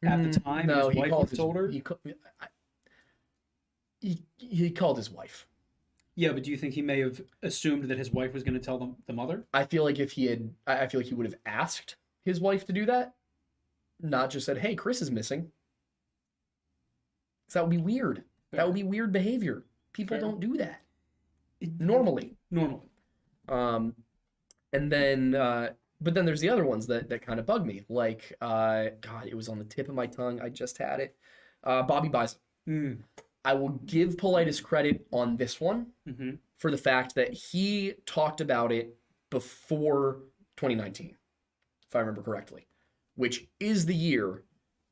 at the time? No, his he wife called would have his, told her. he called his wife. Yeah, but do you think he may have assumed that his wife was going to tell the mother? I feel like if he had, I feel like he would have asked his wife to do that, not just said, "Hey, Chris is missing." 'Cause that would be weird. That would be weird behavior. People Fair. don't do that normally. Normally. And then, but then there's the other ones that kind of bug me. Like, God, it was on the tip of my tongue. I just had it. Bobby Bison. I will give Paulides credit on this one Mm-hmm. for the fact that he talked about it before 2019, if I remember correctly, which is the year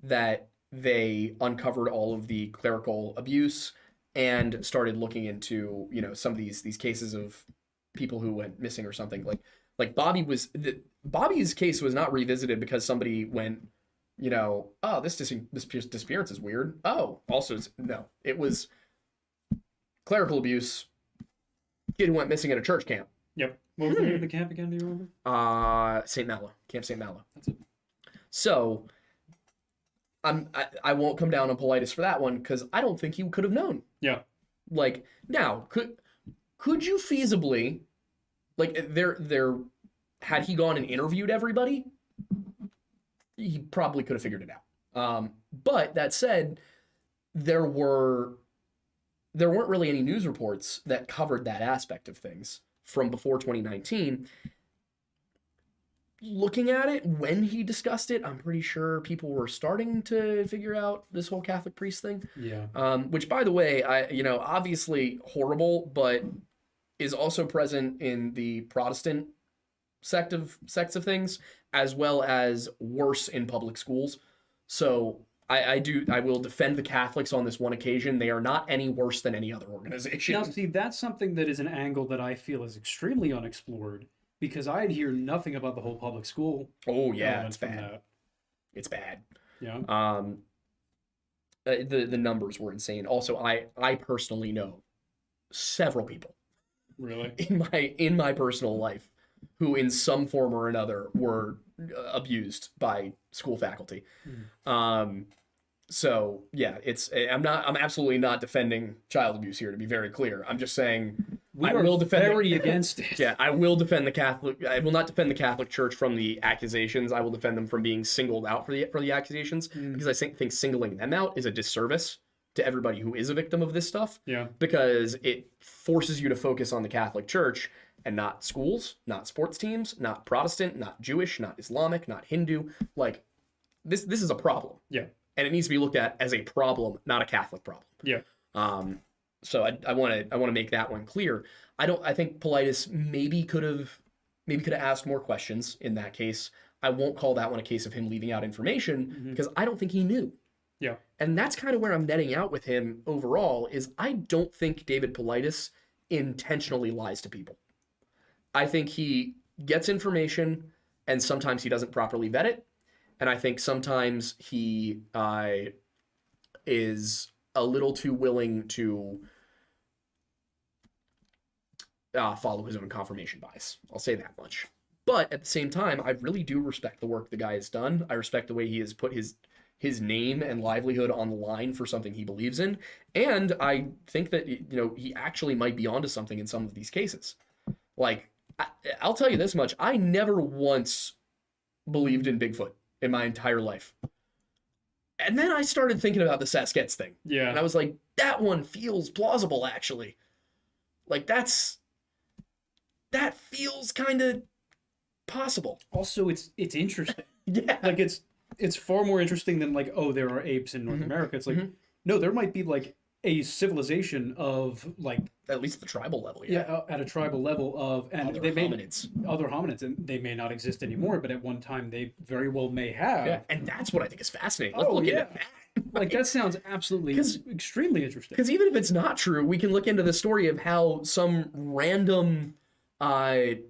that they uncovered all of the clerical abuse and started looking into, you know, some of these cases of people who went missing or something. Like Bobby's case was not revisited because somebody went, you know, oh, this disappearance is weird. Oh, also, no, it was clerical abuse. Kid who went missing at a church camp. Yep. What was the name of the camp again? Do you remember? St. Malo, Camp St. Malo. That's it. So, I won't come down on Paulides for that one because I don't think he could have known. Yeah. Like, now, could you feasibly, like, there had he gone and interviewed everybody, he probably could have figured it out. But that said, there weren't really any news reports that covered that aspect of things from before 2019. Looking at it, when he discussed it, I'm pretty sure people were starting to figure out this whole Catholic priest thing. Yeah. Which, by the way, obviously horrible, but is also present in the Protestant sects of things, as well as worse in public schools. So I will defend the Catholics on this one occasion. They are not any worse than any other organization. Now, see, that's something that is an angle that I feel is extremely unexplored because I hear nothing about the whole public school. Oh yeah, element it's from bad. that. It's bad. Yeah. The numbers were insane. Also, I personally know several people Really? in my personal life who in some form or another were abused by school faculty. So yeah, I'm absolutely not defending child abuse here, to be very clear. I'm just saying I will defend very against it. Yeah, I will defend the Catholic. I will not defend the Catholic Church from the accusations. I will defend them from being singled out for the accusations because I think singling them out is a disservice to everybody who is a victim of this stuff. Yeah. Because it forces you to focus on the Catholic Church and not schools, not sports teams, not Protestant, not Jewish, not Islamic, not Hindu. Like this is a problem. Yeah. And it needs to be looked at as a problem, not a Catholic problem. Yeah. So I want to make that one clear. I think Paulides maybe could have asked more questions in that case. I won't call that one a case of him leaving out information because I don't think he knew. Yeah. And that's kind of where I'm netting out with him overall is I don't think David Paulides intentionally lies to people. I think he gets information and sometimes he doesn't properly vet it. And I think sometimes he is a little too willing to follow his own confirmation bias. I'll say that much. But at the same time, I really do respect the work the guy has done. I respect the way he has put his name and livelihood on the line for something he believes in. And I think that, he actually might be onto something in some of these cases. Like, I'll tell you this much. I never once believed in Bigfoot in my entire life. And then I started thinking about the Saskets thing. Yeah. And I was like, that one feels plausible, actually. Like, that feels kind of possible. Also, it's interesting. Yeah. Like, it's far more interesting than, like, oh, there are apes in North America. It's like, no, there might be, like, a civilization of, like... At least the tribal level, yeah. At a tribal level of... And other they hominids. Other hominids, and they may not exist anymore, but at one time they very well may have. Yeah, and that's what I think is fascinating. Let's look into that. Like, that sounds absolutely extremely interesting. Because even if it's not true, we can look into the story of how some random, group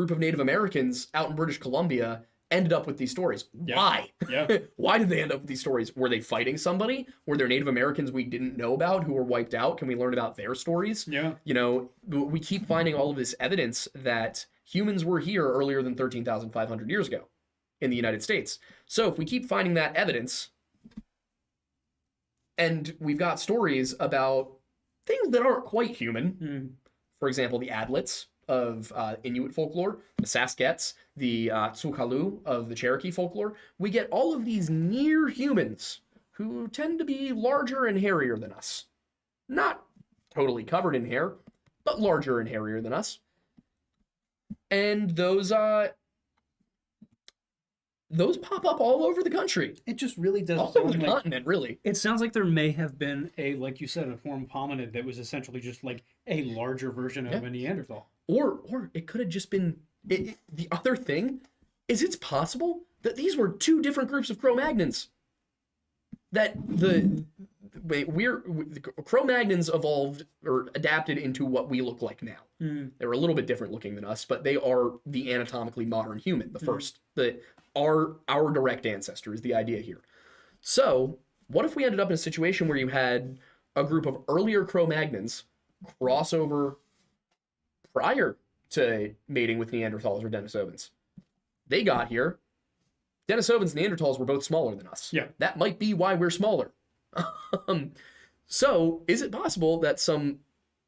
of Native Americans out in British Columbia ended up with these stories. Yeah. Why? Yeah. Why did they end up with these stories? Were they fighting somebody? Were there Native Americans we didn't know about who were wiped out? Can we learn about their stories? Yeah. You know, we keep finding all of this evidence that humans were here earlier than 13,500 years ago in the United States. So if we keep finding that evidence, and we've got stories about things that aren't quite human, for example, the Adlets of Inuit folklore, the Saskets, the Tsukalu of the Cherokee folklore, we get all of these near humans who tend to be larger and hairier than us. Not totally covered in hair, but larger and hairier than us. And those pop up all over the country. It just really doesn't All over sound the like, continent, really. it sounds like there may have been a, like you said, a form of hominid that was essentially just like a larger version of a Neanderthal. Or it could have just been... the other thing is it's possible that these were two different groups of Cro-Magnons. That the Cro-Magnons evolved or adapted into what we look like now. They were a little bit different looking than us, but they are the anatomically modern human, the first. Our direct ancestor is the idea here. So what if we ended up in a situation where you had a group of earlier Cro-Magnons cross over prior to mating with Neanderthals or Denisovans? They got here. Denisovans and Neanderthals were both smaller than us. Yeah. That might be why we're smaller. So is it possible that some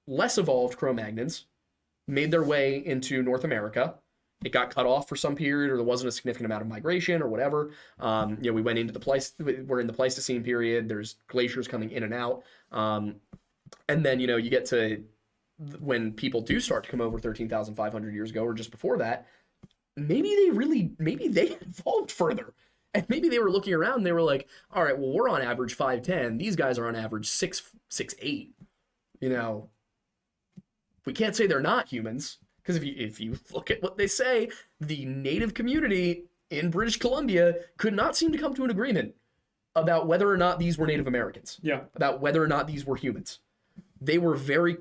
less evolved Cro-Magnons made their way into North America? It got cut off for some period, or there wasn't a significant amount of migration or whatever. We went into we're in the Pleistocene period. There's glaciers coming in and out. And then, you get to when people do start to come over 13,500 years ago, or just before that, maybe they evolved further. And maybe they were looking around and they were like, all right, well, we're on average 5'10". These guys are on average 6'8". We can't say they're not humans, because if you look at what they say, the native community in British Columbia could not seem to come to an agreement about whether or not these were Native Americans. Yeah. About whether or not these were humans.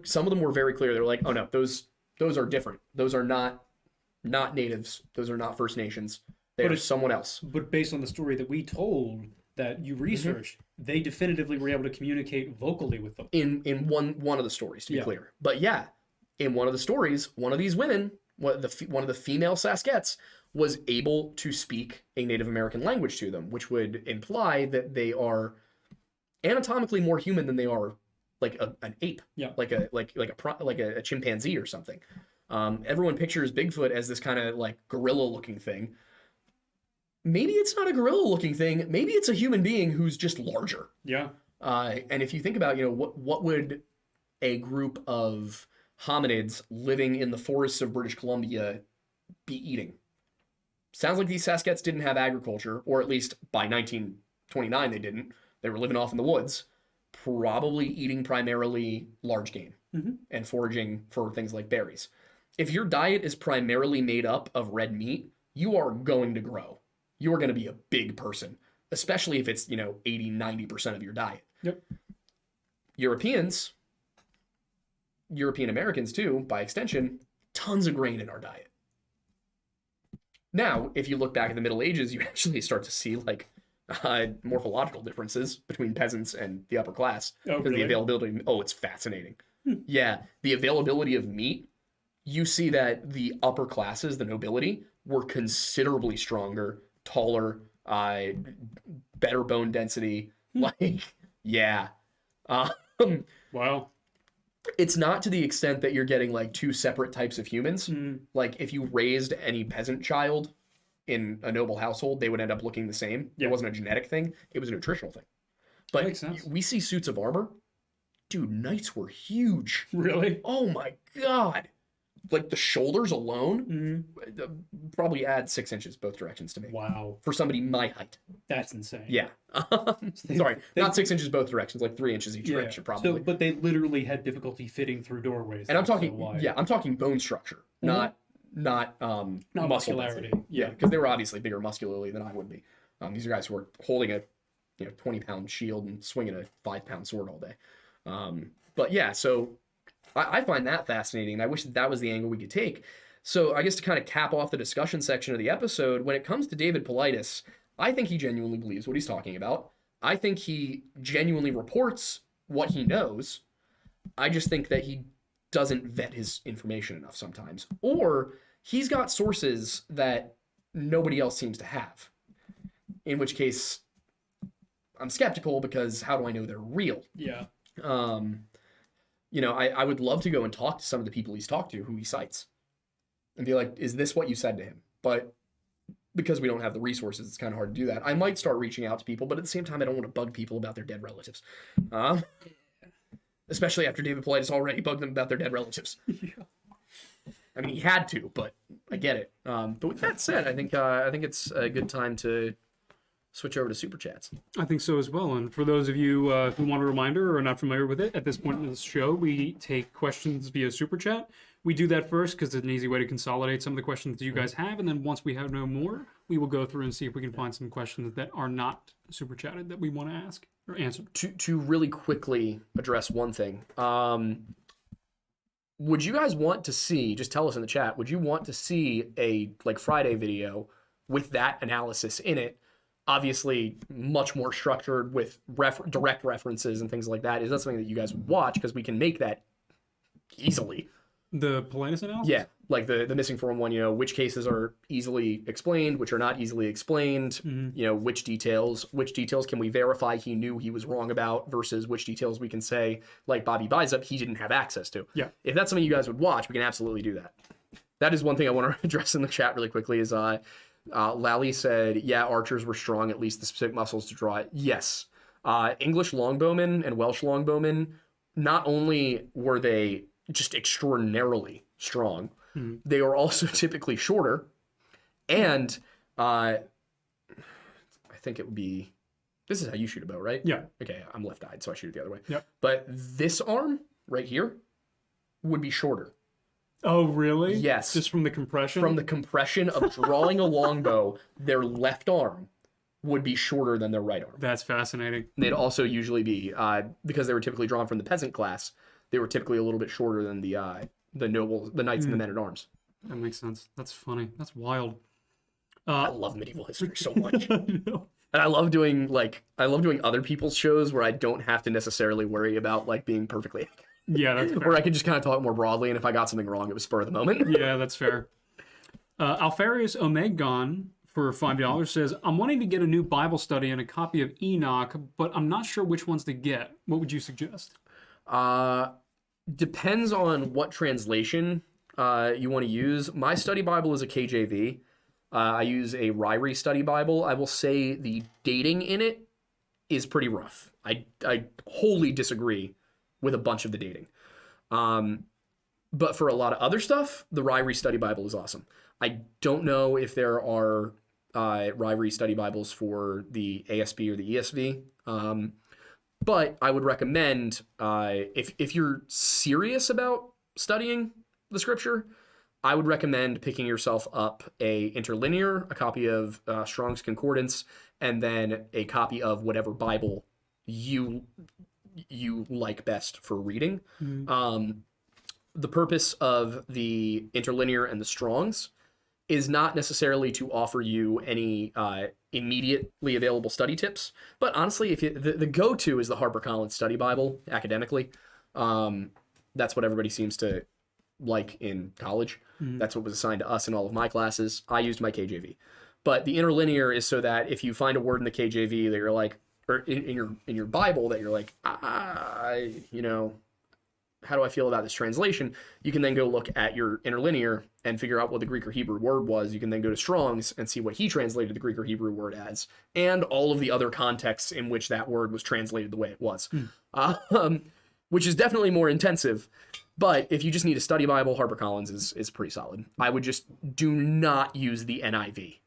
Some of them were very clear. They were like, oh no, those are different. Those are not natives. Those are not First Nations. They're someone else. But based on the story that we told, that you researched, they definitively were able to communicate vocally with them. In one of the stories, to be clear. But yeah, in one of the stories, one of these women, one of the female Saskets, was able to speak a Native American language to them, which would imply that they are anatomically more human than they are like an ape, like a chimpanzee or something. Everyone pictures Bigfoot as this kind of like gorilla-looking thing. Maybe it's not a gorilla-looking thing. Maybe it's a human being who's just larger. Yeah. And if you think about, what would a group of hominids living in the forests of British Columbia be eating? Sounds like these Saskets didn't have agriculture, or at least by 1929 they didn't. They were living off in the woods, probably eating primarily large game and foraging for things like berries. If your diet is primarily made up of red meat, you are going to grow. You are going to be a big person, especially if it's, 80, 90% of your diet. Yep. European Americans too, by extension, tons of grain in our diet. Now, if you look back in the Middle Ages, you actually start to see like morphological differences between peasants and the upper class. Oh, really? The availability, it's fascinating. Yeah, the availability of meat, you see that the upper classes, the nobility, were considerably stronger, taller, better bone density. Wow. It's not to the extent that you're getting like two separate types of humans. Like if you raised any peasant child in a noble household, they would end up looking the same. It wasn't a genetic thing. It was a nutritional thing. But makes sense. We see suits of armor. Dude, knights were huge. Really? Oh my God. Like the shoulders alone probably add 6 inches both directions to me. Wow. For somebody my height. That's insane. Yeah. Sorry, not 6 inches both directions, like 3 inches each direction probably. So, but they literally had difficulty fitting through doorways. And I'm talking bone structure, not muscularity. Yeah, because they were obviously bigger muscularly than I would be. These are guys who are holding a 20-pound shield and swinging a 5-pound sword all day. But yeah, so I find that fascinating. I wish that was the angle we could take. So I guess to kind of cap off the discussion section of the episode, when it comes to David Paulides, I think he genuinely believes what he's talking about. I think he genuinely reports what he knows. I just think that he doesn't vet his information enough sometimes. Or he's got sources that nobody else seems to have. In which case, I'm skeptical because how do I know they're real? Yeah. You know, I would love to go and talk to some of the people he's talked to, who he cites, and be like, is this what you said to him? But because we don't have the resources, it's kind of hard to do that. I might start reaching out to people, but at the same time, I don't want to bug people about their dead relatives. Especially after David Paulides already bugged them about their dead relatives. Yeah. I mean, he had to, but I get it. But with that said, I think it's a good time to switch over to Super Chats. I think so as well. And for those of you who want a reminder or are not familiar with it, at this point in the show, we take questions via Super Chat. We do that first because it's an easy way to consolidate some of the questions that you guys have. And then once we have no more, we will go through and see if we can find some questions that are not Super Chatted that we want to ask or answer. To really quickly address one thing, would you guys want to see, just tell us in the chat, would you want to see a Friday video with that analysis in it? Obviously, much more structured with direct references and things like that. Is that something that you guys would watch? Because we can make that easily. The Paulides analysis? Yeah, like the missing form one, you know, which cases are easily explained, which are not easily explained, you know, which details can we verify he knew he was wrong about versus which details we can say, like Bobby Bicep, he didn't have access to. Yeah. If that's something you guys would watch, we can absolutely do that. That is one thing I want to address in the chat really quickly is Lally said, yeah, archers were strong, at least the specific muscles to draw it. Yes. English longbowmen and Welsh longbowmen, not only were they just extraordinarily strong, they were also typically shorter. And I think it would be, this is how you shoot a bow, right? Yeah. Okay, I'm left-eyed, so I shoot it the other way. Yep. But this arm right here would be shorter. Oh, really? Yes. Just from the compression? From the compression of drawing a longbow, their left arm would be shorter than their right arm. That's fascinating. They'd also usually be, because they were typically drawn from the peasant class, they were typically a little bit shorter than the nobles, the knights and the men-at-arms. That makes sense. That's funny. That's wild. I love medieval history so much. I know. And I love doing other people's shows where I don't have to necessarily worry about being perfectly Yeah, that's fair. where I could just kind of talk more broadly, and if I got something wrong, it was spur of the moment. Yeah, that's fair. Alfarius Omegon for $5 says, I'm wanting to get a new Bible study and a copy of Enoch, but I'm not sure which ones to get. What would you suggest? Depends on what translation you want to use. My study Bible is a KJV. I use a Ryrie study Bible. I will say the dating in it is pretty rough. I wholly disagree with a bunch of the dating. But for a lot of other stuff, the Ryrie study Bible is awesome. I don't know if there are Ryrie study Bibles for the ASB or the ESV. But I would recommend, if you're serious about studying the scripture, I would recommend picking yourself up a interlinear, a copy of Strong's Concordance, and then a copy of whatever Bible you like best for reading. The purpose of the interlinear and the Strong's is not necessarily to offer you any immediately available study tips, but honestly, if the go-to is the HarperCollins Study Bible academically. That's what everybody seems to like in college. That's what was assigned to us in all of my classes. I used my KJV, but the interlinear is so that if you find a word in the KJV that you're like, or in your Bible that you're like, how do I feel about this translation? You can then go look at your interlinear and figure out what the Greek or Hebrew word was. You can then go to Strong's and see what he translated the Greek or Hebrew word as, and all of the other contexts in which that word was translated the way it was, which is definitely more intensive. But if you just need a study Bible, HarperCollins is pretty solid. I would just do not use the NIV.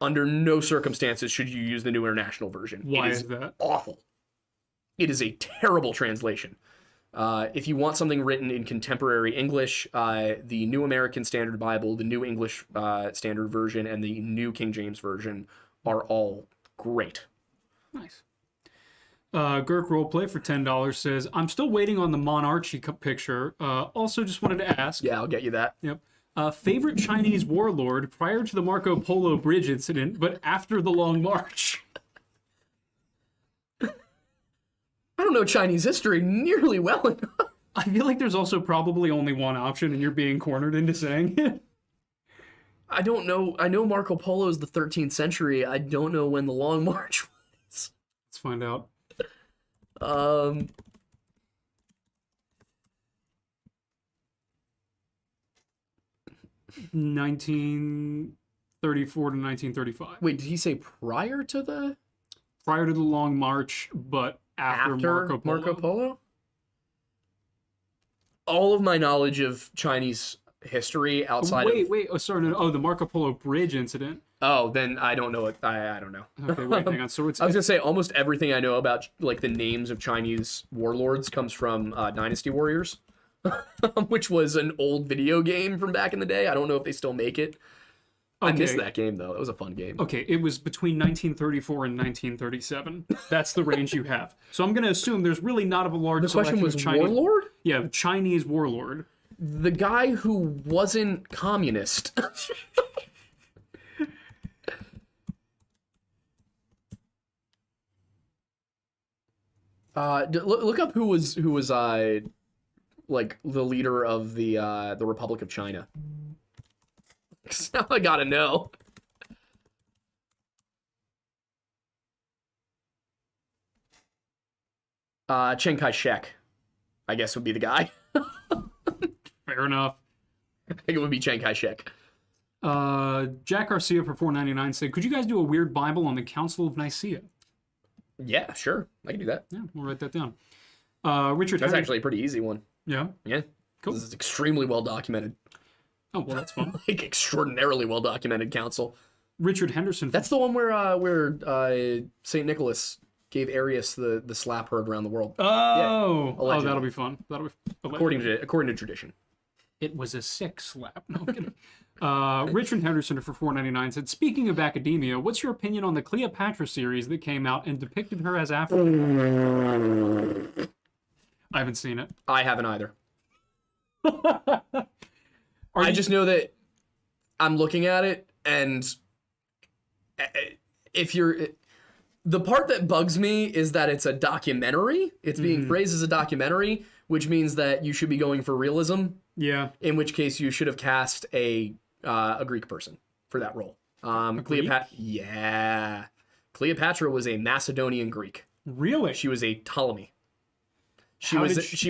Under no circumstances should you use the New International Version. Why is that? Awful. It is a terrible translation. If you want something written in contemporary English, the New American Standard Bible, the New English Standard Version, and the New King James Version are all great. Nice. Girk Roleplay for $10 says, I'm still waiting on the Monarchy picture. Also, just wanted to ask. Yeah, I'll get you that. Yep. Favorite Chinese warlord prior to the Marco Polo Bridge incident, but after the Long March. I don't know Chinese history nearly well enough. I feel like there's also probably only one option, and you're being cornered into saying it. I don't know. I know Marco Polo is the 13th century. I don't know when the Long March was. Let's find out. 1934 to 1935. Wait, did he say prior to the Long March, but after Marco Polo? All of my knowledge of Chinese history outside of... Wait. Oh, sorry. No, the Marco Polo Bridge incident. Oh, then I don't know it. I don't know. Okay, wait, hang on. So I was going to say almost everything I know about like the names of Chinese warlords comes from Dynasty Warriors, which was an old video game from back in the day. I don't know if they still make it. I missed that game, though. It was a fun game. Okay, it was between 1934 and 1937. That's the range you have. So I'm going to assume there's really not of a large selection of Chinese... warlord? Yeah, Chinese warlord. The guy who wasn't communist. Look up who was like the leader of the Republic of China. Now I gotta know. Chiang Kai-shek, I guess, would be the guy. Fair enough. I think it would be Chiang Kai-shek. Jack Garcia for $4.99 said, "Could you guys do a weird Bible on the Council of Nicaea?" Yeah, sure. I can do that. Yeah, we'll write that down. Richard, that's actually a pretty easy one. Yeah. Yeah. Cool. This is extremely well documented. Oh, well, that's fun. Like extraordinarily well documented council. Richard Henderson. That's the one where Saint Nicholas gave Arius the slap heard around the world. Oh, yeah, oh, that'll be fun. According to tradition. It was a sick slap. No, I'm kidding. Richard Henderson for $4.99 said, "Speaking of academia, what's your opinion on the Cleopatra series that came out and depicted her as African?" I haven't seen it. I haven't either. I just know that I'm looking at it, and if you're... The part that bugs me is that it's a documentary. It's being phrased as a documentary, which means that you should be going for realism. Yeah. In which case you should have cast a Greek person for that role. Cleopatra. Yeah. Cleopatra was a Macedonian Greek. Really? She was a Ptolemy. She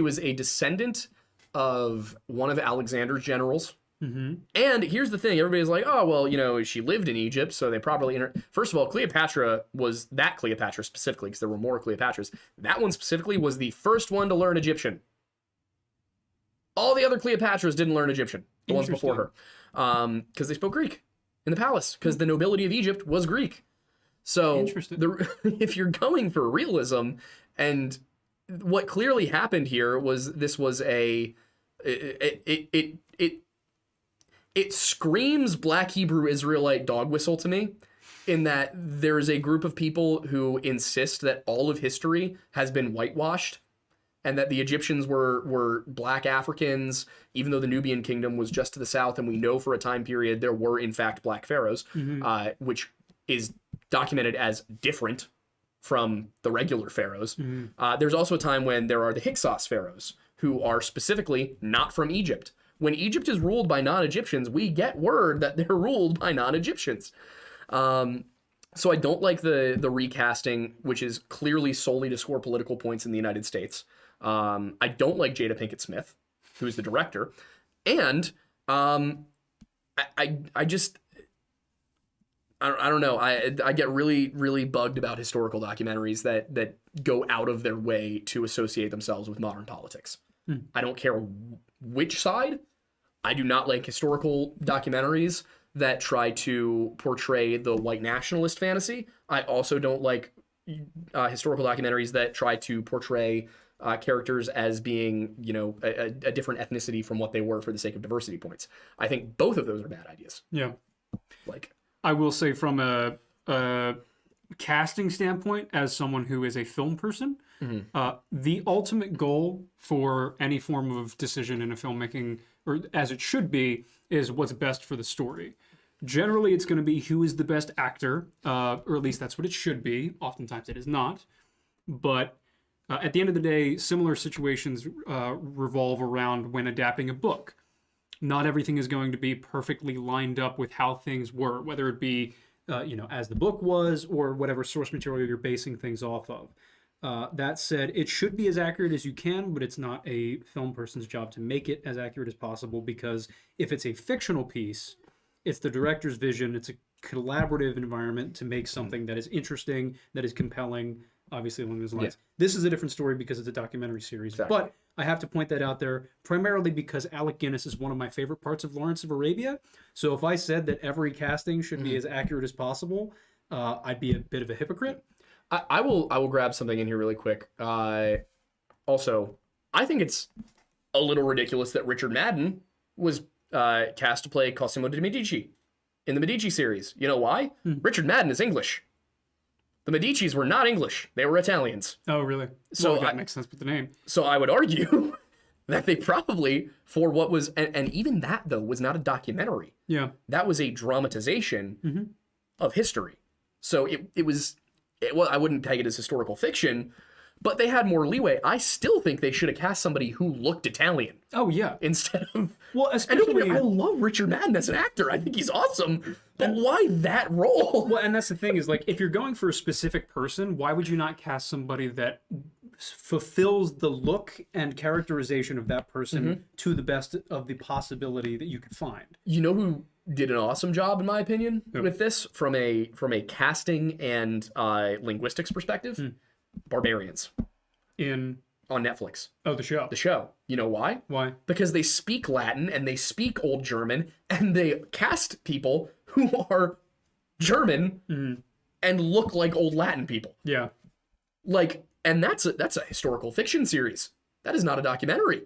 was a descendant of one of Alexander's generals. Mm-hmm. And here's the thing: everybody's like, "Oh, well, you know, she lived in Egypt, so they probably." First of all, Cleopatra was that Cleopatra specifically, because there were more Cleopatras. That one specifically was the first one to learn Egyptian. All the other Cleopatras didn't learn Egyptian. The ones before her, because they spoke Greek in the palace, because the nobility of Egypt was Greek. So, if you're going for realism, and what clearly happened here was this was it screams Black Hebrew Israelite dog whistle to me, in that there is a group of people who insist that all of history has been whitewashed, and that the Egyptians were black Africans, even though the Nubian kingdom was just to the south, and we know for a time period there were in fact black pharaohs, which is documented as different from the regular pharaohs. There's also a time when there are the Hyksos pharaohs, who are specifically not from Egypt. When Egypt is ruled by non-Egyptians, we get word that they're ruled by non-Egyptians. So I don't like the recasting, which is clearly solely to score political points in the United States. I don't like Jada Pinkett Smith, who's the director. And I don't know. I get really, really bugged about historical documentaries that go out of their way to associate themselves with modern politics. I don't care which side. I do not like historical documentaries that try to portray the white nationalist fantasy. I also don't like historical documentaries that try to portray characters as being, you know, a different ethnicity from what they were for the sake of diversity points. I think both of those are bad ideas. Yeah. Like, I will say, from a casting standpoint, as someone who is a film person, the ultimate goal for any form of decision in a filmmaking or as it should be, is what's best for the story. Generally, it's going to be who is the best actor, or at least that's what it should be. Oftentimes, it is not. But at the end of the day, similar situations revolve around when adapting a book. Not everything is going to be perfectly lined up with how things were, whether it be, as the book was, or whatever source material you're basing things off of. That said, it should be as accurate as you can, but it's not a film person's job to make it as accurate as possible, because if it's a fictional piece, it's the director's vision. It's a collaborative environment to make something that is interesting, that is compelling, obviously along those lines. Yeah. This is a different story because it's a documentary series. Exactly. But I have to point that out there, primarily because Alec Guinness is one of my favorite parts of Lawrence of Arabia. So if I said that every casting should be as accurate as possible, I'd be a bit of a hypocrite. I will grab something in here really quick. Also, I think it's a little ridiculous that Richard Madden was cast to play Cosimo de' Medici in the Medici series. You know why? Richard Madden is English. The Medicis were not English. They were Italians. Oh, really? So that makes sense with the name. So I would argue that they probably, for what was, and even that, though, was not a documentary. Yeah. That was a dramatization of history. So well, I wouldn't tag it as historical fiction, but they had more leeway. I still think they should have cast somebody who looked Italian. Oh, yeah. Instead of... Well, especially... I love Richard Madden as an actor. I think he's awesome. But why that role? Well, and that's the thing is, like, if you're going for a specific person, why would you not cast somebody that fulfills the look and characterization of that person to the best of the possibility that you could find? You know who did an awesome job, in my opinion, with this from a casting and linguistics perspective? Barbarians. On Netflix. Oh, the show. The show. You know why? Why? Because they speak Latin and they speak Old German, and they cast people who are German and look like Old Latin people. Yeah. Like, and that's a historical fiction series. That is not a documentary.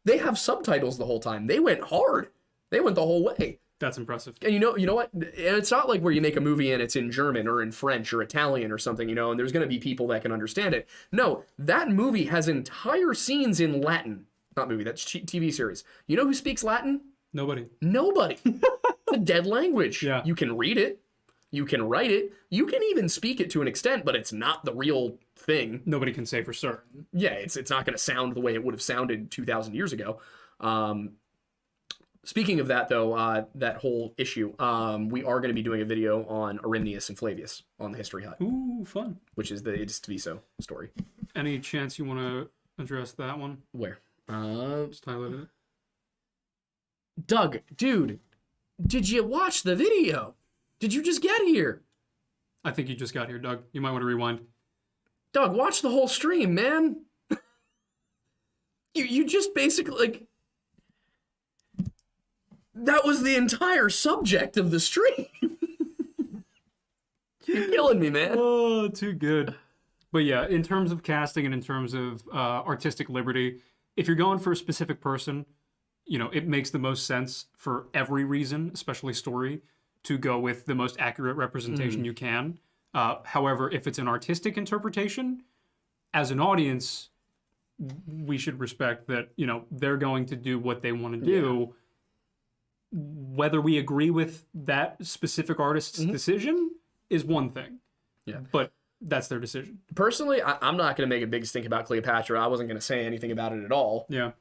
They have subtitles the whole time. They went hard. They went the whole way. That's impressive. And you know what? And it's not like where you make a movie and it's in German or in French or Italian or something, and there's going to be people that can understand it. No, that movie has entire scenes in Latin. Not movie, that's TV series. You know who speaks Latin? Nobody. It's a dead language. Yeah. You can read it. You can write it. You can even speak it to an extent, but it's not the real thing. Nobody can say for certain. Yeah, it's not going to sound the way it would have sounded 2,000 years ago. Speaking of that, though, that whole issue, we are going to be doing a video on Arrhenius and Flavius on the History Hut. Ooh, fun. Which is the Idis Viso story. Any chance you want to address that one? Where? Just highlight it. Doug, dude, did you watch the video? Did you just get here? I think you just got here, Doug. You might want to rewind. Doug, watch the whole stream, man. You just basically, like... That was the entire subject of the stream. You're killing me, man. Oh, too good. But yeah, in terms of casting and in terms of artistic liberty, if you're going for a specific person, it makes the most sense for every reason, especially story, to go with the most accurate representation you can. However, if it's an artistic interpretation, as an audience, we should respect that, they're going to do what they want to do. Yeah. Whether we agree with that specific artist's decision is one thing. Yeah. But that's their decision. Personally, I'm not going to make a big stink about Cleopatra. I wasn't going to say anything about it at all. Yeah.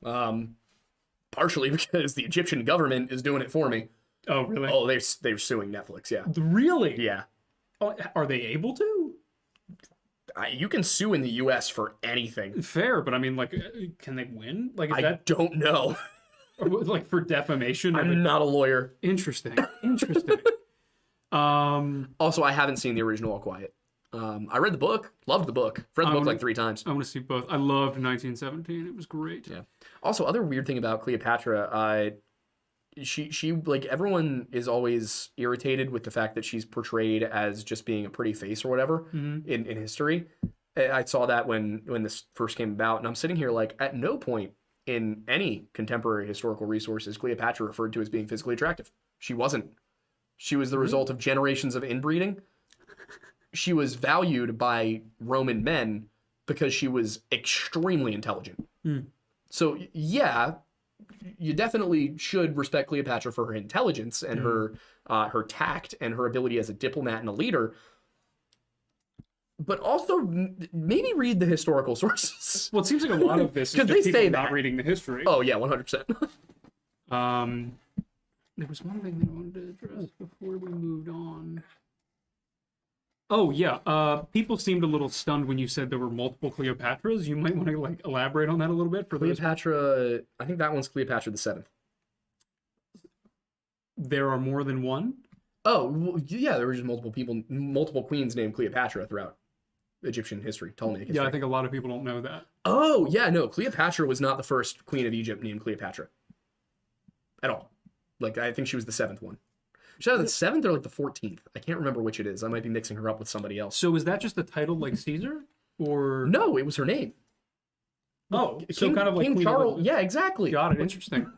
Partially because the Egyptian government is doing it for me. Oh, really? Oh, they're suing Netflix, yeah. Really? Yeah. Oh, are they able to? You can sue in the U.S. for anything. Fair, but I mean, like, can they win? Like, I don't know. Like for defamation? I'm not a lawyer. Interesting. Also, I haven't seen the original All Quiet. I read the book, loved the book. Read the book like 3 times. I want to see both. I loved 1917. It was great. Yeah. Also, other weird thing about Cleopatra, she like everyone is always irritated with the fact that she's portrayed as just being a pretty face or whatever in history. I saw that when this first came about, and I'm sitting here like, at no point in any contemporary historical resources Cleopatra referred to as being physically attractive. She wasn't. She was the result of generations of inbreeding. She was valued by Roman men because she was extremely intelligent. So yeah, you definitely should respect Cleopatra for her intelligence and her tact and her ability as a diplomat and a leader. But also maybe read the historical sources. Well, it seems like a lot of this is Because just they people say not that. reading the history. Oh yeah, 100%. There was one thing that I wanted to address before we moved on. Oh yeah, people seemed a little stunned when you said there were multiple Cleopatras. You might want to like elaborate on that a little bit for those. Cleopatra, I think that one's Cleopatra the Seventh. There are more than one. Oh well, yeah, there were just multiple queens named Cleopatra throughout Egyptian history, Ptolemaic history. Yeah, I think a lot of people don't know that. Oh yeah, no, Cleopatra was not the first queen of Egypt named Cleopatra. At all. Like I think she was the 7th one. She's either the 7th or like the 14th. I can't remember which it is. I might be mixing her up with somebody else. So is that just a title like Caesar, or No, it was her name. oh, so King, kind of like King Queen Charles. Elizabeth. Yeah, exactly. Got it. Interesting.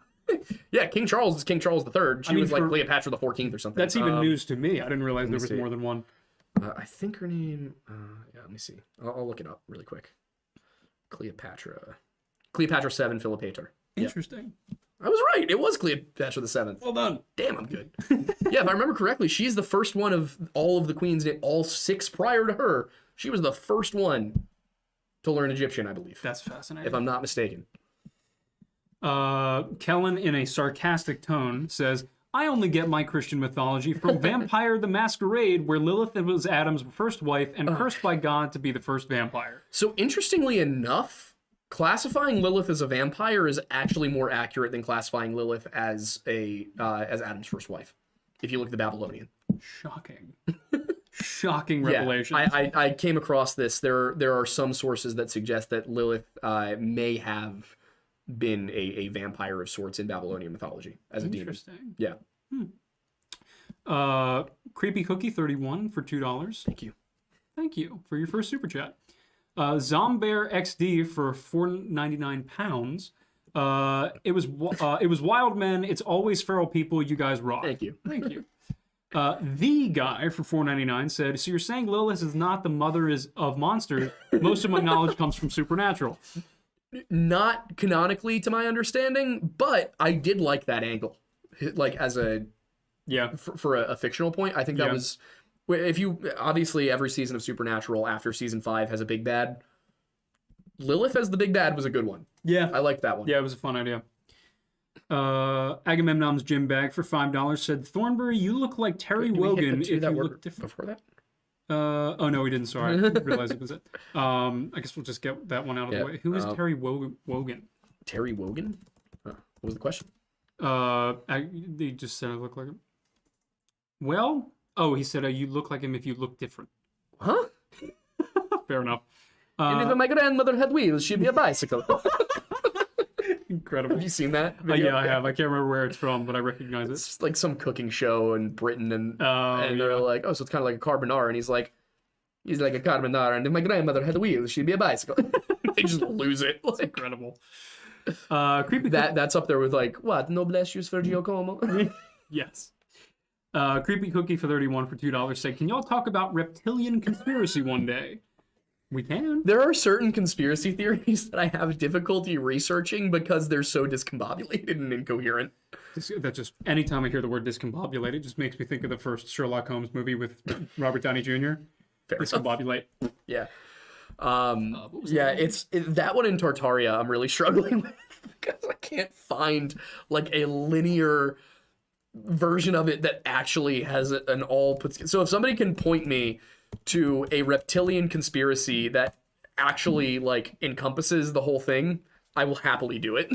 Yeah, King Charles is King Charles III. She I mean, was like for- Cleopatra the 14th or something. That's even news to me. I didn't realize there was see. more than one. I think her name. Yeah, let me see. I'll look it up really quick. Cleopatra 7 Philopator. Yeah. Interesting. I was right. It was Cleopatra the 7th. Well done. Damn, I'm good. Yeah, if I remember correctly, she's the first one of all of the queens, all 6 prior to her. She was the first one to learn Egyptian, I believe. That's fascinating. If I'm not mistaken. Kellen, in a sarcastic tone, says, I only get my Christian mythology from Vampire the Masquerade, where Lilith was Adam's first wife and cursed by God to be the first vampire. So interestingly enough, classifying Lilith as a vampire is actually more accurate than classifying Lilith as Adam's first wife. If you look at the Babylonian. Shocking. Shocking Yeah, revelation. I came across this. There are some sources that suggest that Lilith may have been a vampire of sorts in Babylonian mythology as a demon. Interesting. Yeah. Creepy Cookie 31 for $2. Thank you. Thank you for your first super chat. Zombear XD for £4.99. It was Wild Men. It's always feral people. You guys rock. Thank you. Thank you. The guy for $4.99 said, so you're saying Lilith is not the mother of monsters? Most of my knowledge comes from Supernatural. Not canonically to my understanding, but I did like that angle. Like as a for a fictional point, I think that was if you obviously every season of Supernatural after season 5 has a big bad. Lilith as the big bad was a good one. Yeah. I liked that one. Yeah, it was a fun idea. Agamemnon's gym bag for $5 said, Thornbury, you look like Terry Did we hit Wogan the two if that you were look different. before that? Oh no, we didn't. Sorry, I didn't realize it was it. I guess we'll just get that one out of the way. Who is Terry Wogan? Terry Wogan? What was the question? They just said I look like him. Well, he said you look like him if you look different. Huh? Fair enough. And if my grandmother had wheels, she'd be a bicycle. Incredible. Have you seen that video? Yeah, I have. I can't remember where it's from, but I recognize it. It's like some cooking show in Britain, and Oh, they're like, so it's kind of like a carbonara, and he's like a carbonara, and if my grandmother had wheels, she'd be a bicycle. They just lose it. It's incredible. Creepy. That's up there with like, what? Noblesse for Giacomo? Yes. Creepy Cookie for 31 for $2 said, can y'all talk about reptilian conspiracy one day? We can. There are certain conspiracy theories that I have difficulty researching because they're so discombobulated and incoherent. That just, anytime I hear the word discombobulate, it just makes me think of the first Sherlock Holmes movie with Robert Downey Jr. Discombobulate. Yeah. That one in Tartaria I'm really struggling with because I can't find like a linear version of it that actually has an all put. So if somebody can point me to a reptilian conspiracy that actually like encompasses the whole thing, I will happily do it.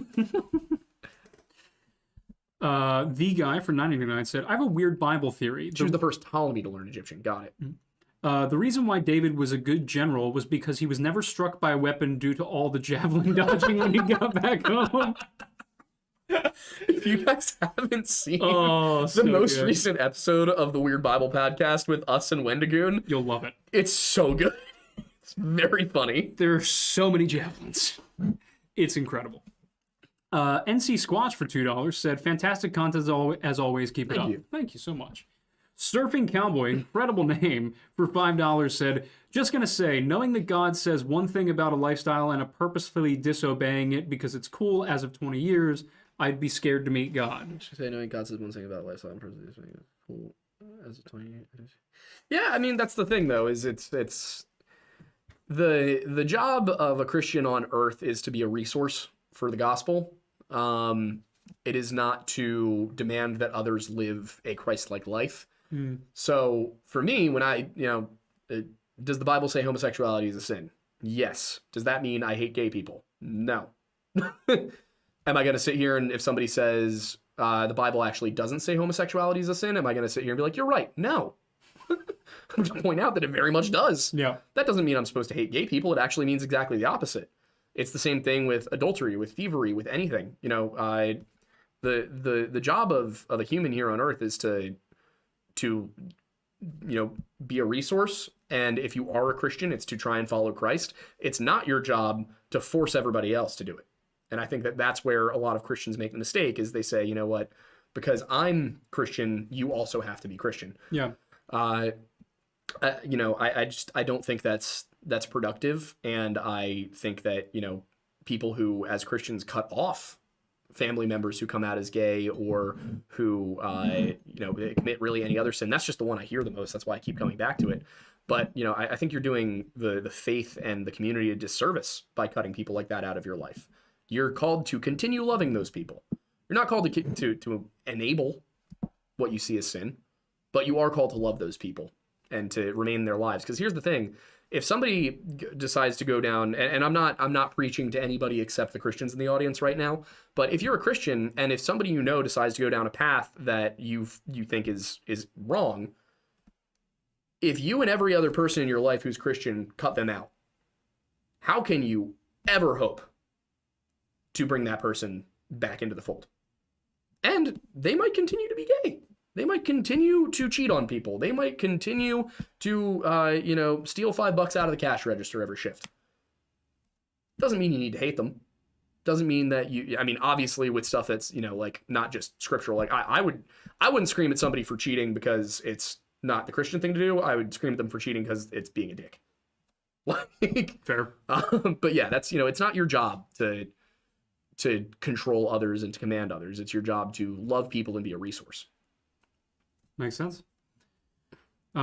The guy for $9.99 said, I have a weird Bible theory. She was the first Ptolemy to learn Egyptian. Got it. The reason why David was a good general was because he was never struck by a weapon due to all the javelin dodging when he got back home. If you guys haven't seen so the most good. recent episode of the Weird Bible podcast with us and Wendigoon, You'll love it. it's so good. It's very funny. There are so many javelins. It's incredible. NC Squatch for $2 said, fantastic content as always. Keep it up. Thank you. Thank you so much. Surfing Cowboy, incredible name, for $5 said, just gonna say, knowing that God says one thing about a lifestyle and a purposefully disobeying it because it's cool as of 20 years, I'd be scared to meet God. Should say knowing God says one thing about lifestyle and purposefully disobeying it cool as of 20 years. Yeah, I mean that's the thing though, is it's the job of a Christian on earth is to be a resource for the gospel. It is not to demand that others live a Christ-like life. So for me, when does the Bible say homosexuality is a sin? Yes. Does that mean I hate gay people? No. Am I going to sit here and if somebody says the Bible actually doesn't say homosexuality is a sin, am I going to sit here and be like, you're right? No. I'm going to point out that it very much does. Yeah. That doesn't mean I'm supposed to hate gay people. It actually means exactly the opposite. It's the same thing with adultery, with thievery, with anything. The job of a human here on earth is to be a resource, and if you are a Christian, it's to try and follow Christ. It's not your job to force everybody else to do it. And I think that that's where a lot of Christians make the mistake, is they say, you know what, because I'm Christian, you also have to be Christian. Yeah. I don't think that's productive, and I think that people who as Christians cut off family members who come out as gay or who commit really any other sin. That's just the one I hear the most. That's why I keep coming back to it. But I think you're doing the faith and the community a disservice by cutting people like that out of your life. You're called to continue loving those people. You're not called to enable what you see as sin, but you are called to love those people and to remain in their lives. Because here's the thing. If somebody decides to go down, and I'm not preaching to anybody except the Christians in the audience right now, but if you're a Christian and if somebody decides to go down a path that you think is wrong, if you and every other person in your life who's Christian cut them out, how can you ever hope to bring that person back into the fold? And they might continue to be gay. They might continue to cheat on people. They might continue to, steal $5 out of the cash register every shift. Doesn't mean you need to hate them. Doesn't mean that obviously with stuff that's, not just scriptural. Like I wouldn't scream at somebody for cheating because it's not the Christian thing to do. I would scream at them for cheating because it's being a dick. Fair. But yeah, that's, it's not your job to control others and to command others. It's your job to love people and be a resource. Makes sense. Did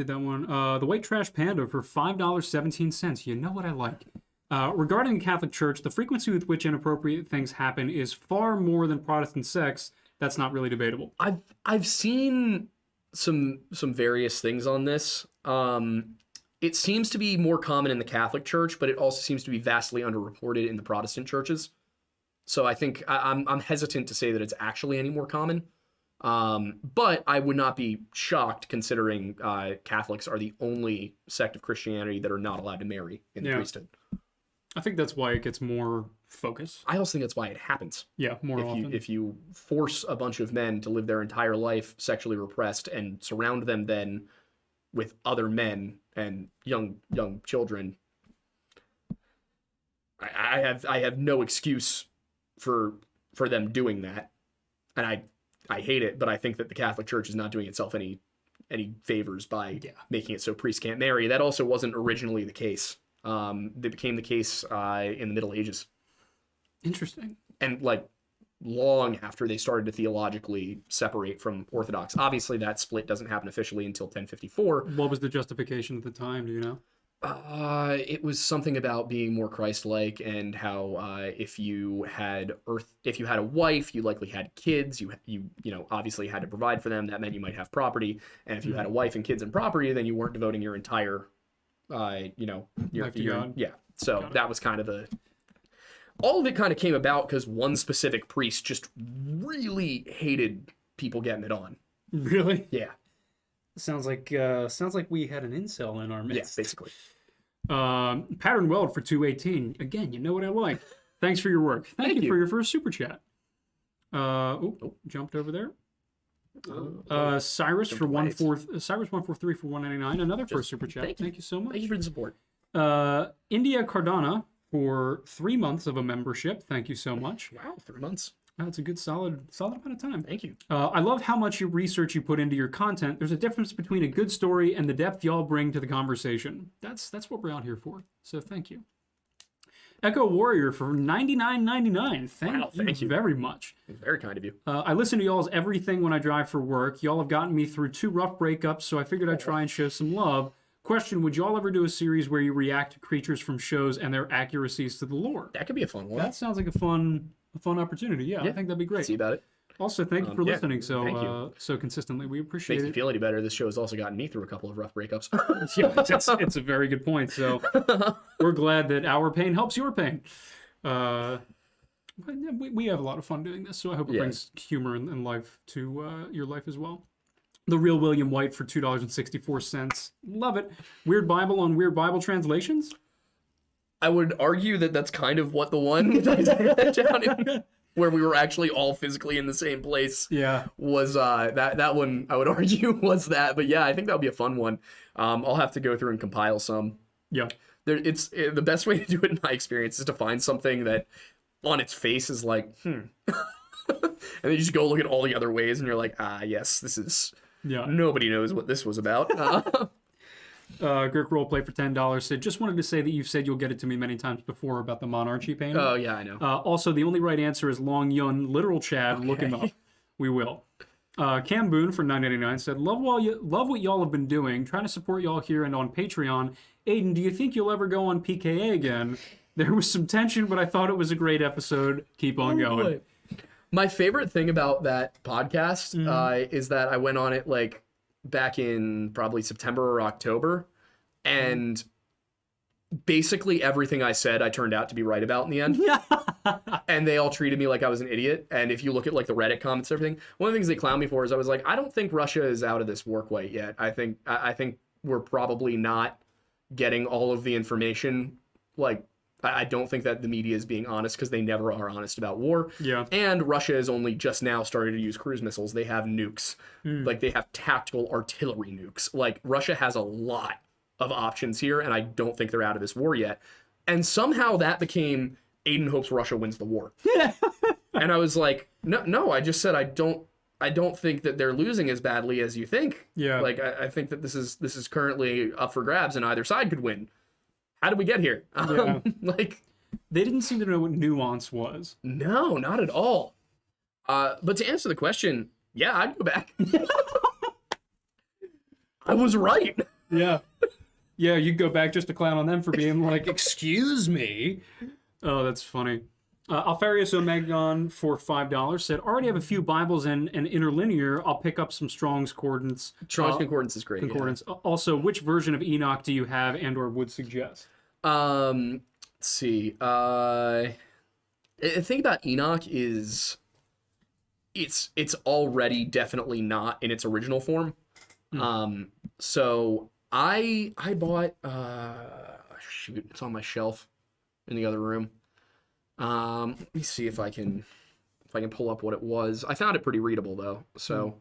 that one. The White Trash Panda for $5.17. You know what I like. Regarding the Catholic Church, the frequency with which inappropriate things happen is far more than Protestant sex. That's not really debatable. I've seen some various things on this. It seems to be more common in the Catholic Church, but it also seems to be vastly underreported in the Protestant churches. So I think I'm hesitant to say that it's actually any more common. But I would not be shocked considering Catholics are the only sect of Christianity that are not allowed to marry in the priesthood. I think that's why it gets more focus. I also think that's why it happens. Yeah, more often. If you force a bunch of men to live their entire life sexually repressed and surround them then with other men and young children, I have no excuse for them doing that, and I hate it. But I think that the Catholic Church is not doing itself any favors by making it so priests can't marry. That also wasn't originally the case. They became the case in the Middle Ages. Interesting. And long after they started to theologically separate from Orthodox. Obviously, that split doesn't happen officially until 1054. What was the justification at the time? Do you know? It was something about being more Christ-like, and how if you had a wife, you likely had kids. You obviously had to provide for them. That meant you might have property, and if you had a wife and kids and property, then you weren't devoting your entire, life to God. Yeah. So that was kind of all of it kind of came about because one specific priest just really hated people getting it on. Really? Yeah. Sounds like we had an incel in our midst. Yeah, basically. Pattern Weld for $2.18. Again, you know what I like. Thanks for your work. Thank you for your first super chat. Jumped over there. Cyrus for Cyrus 143 for $1.99. Another first super chat. Thank you so much. Thank you for the support. India Cardana for 3 months of a membership. Thank you so much. Wow, 3 months. That's a good solid amount of time. Thank you. I love how much research you put into your content. There's a difference between a good story and the depth y'all bring to the conversation. That's what we're out here for. So thank you. Echo Warrior for $99.99. Thank you very much. Very kind of you. I listen to y'all's everything when I drive for work. Y'all have gotten me through 2 rough breakups, so I figured I'd try and show some love. Question, would y'all ever do a series where you react to creatures from shows and their accuracies to the lore? That could be a fun one. That sounds like a fun opportunity. Yeah, I think that'd be great. See about it. Also, thank you for listening thank you. so consistently. We appreciate Makes it. me feel any better. This show has also gotten me through a couple of rough breakups. Yeah, it's a very good point. So we're glad that our pain helps your pain. But yeah, we have a lot of fun doing this, so I hope it brings humor and life to your life as well. The Real William White for $2.64. Love it. Weird Bible on Weird Bible Translations? I would argue that that's kind of what the one down in, where we were actually all physically in the same place. Yeah. Was that one? I would argue was that, but yeah, I think that would be a fun one. I'll have to go through and compile some. Yeah. It's the best way to do it in my experience is to find something that on its face is like, and then you just go look at all the other ways, and you're like, yes, this is. Yeah. Nobody knows what this was about. Girk Roleplay for $10 said, just wanted to say that you've said you'll get it to me many times before about the Monarchy painting. Oh, yeah, I know. Also, the only right answer is Long Yun, literal Chad. Okay. Look him up. We will. Cam Boone for $9.99 said, love what y'all have been doing. Trying to support y'all here and on Patreon. Aiden, do you think you'll ever go on PKA again? There was some tension, but I thought it was a great episode. Keep on going. Boy. My favorite thing about that podcast is that I went on it like back in probably September or October, and basically everything I said I turned out to be right about in the end. And they all treated me like I was an idiot. And if you look at like the Reddit comments and everything, one of the things they clown me for is I was like, I don't think Russia is out of this war quite yet. I think we're probably not getting all of the information. Like, I don't think that the media is being honest because they never are honest about war. Yeah. And Russia is only just now starting to use cruise missiles. They have nukes. Like, they have tactical artillery nukes. Like, Russia has a lot of options here, and I don't think they're out of this war yet. And somehow that became Aiden hopes Russia wins the war. And I was like, no, I just said I don't think that they're losing as badly as you think. Yeah. Like, I think that this is currently up for grabs and either side could win. How did we get here? Like, they didn't seem to know what nuance was. No, not at all. But to answer the question, yeah, I'd go back. I was right. Yeah. Yeah, you'd go back just to clown on them for being like, excuse me. Oh, that's funny. Alfarius Omegon for $5 said, already have a few Bibles and interlinear. I'll pick up some Strong's Concordance. Strong's Concordance is great. Concordance. Yeah. Also, which version of Enoch do you have and or would suggest? Let's see. The thing about Enoch is it's already definitely not in its original form. So I bought shoot, it's on my shelf in the other room. Let me see if I can pull up what it was. I found it pretty readable though. So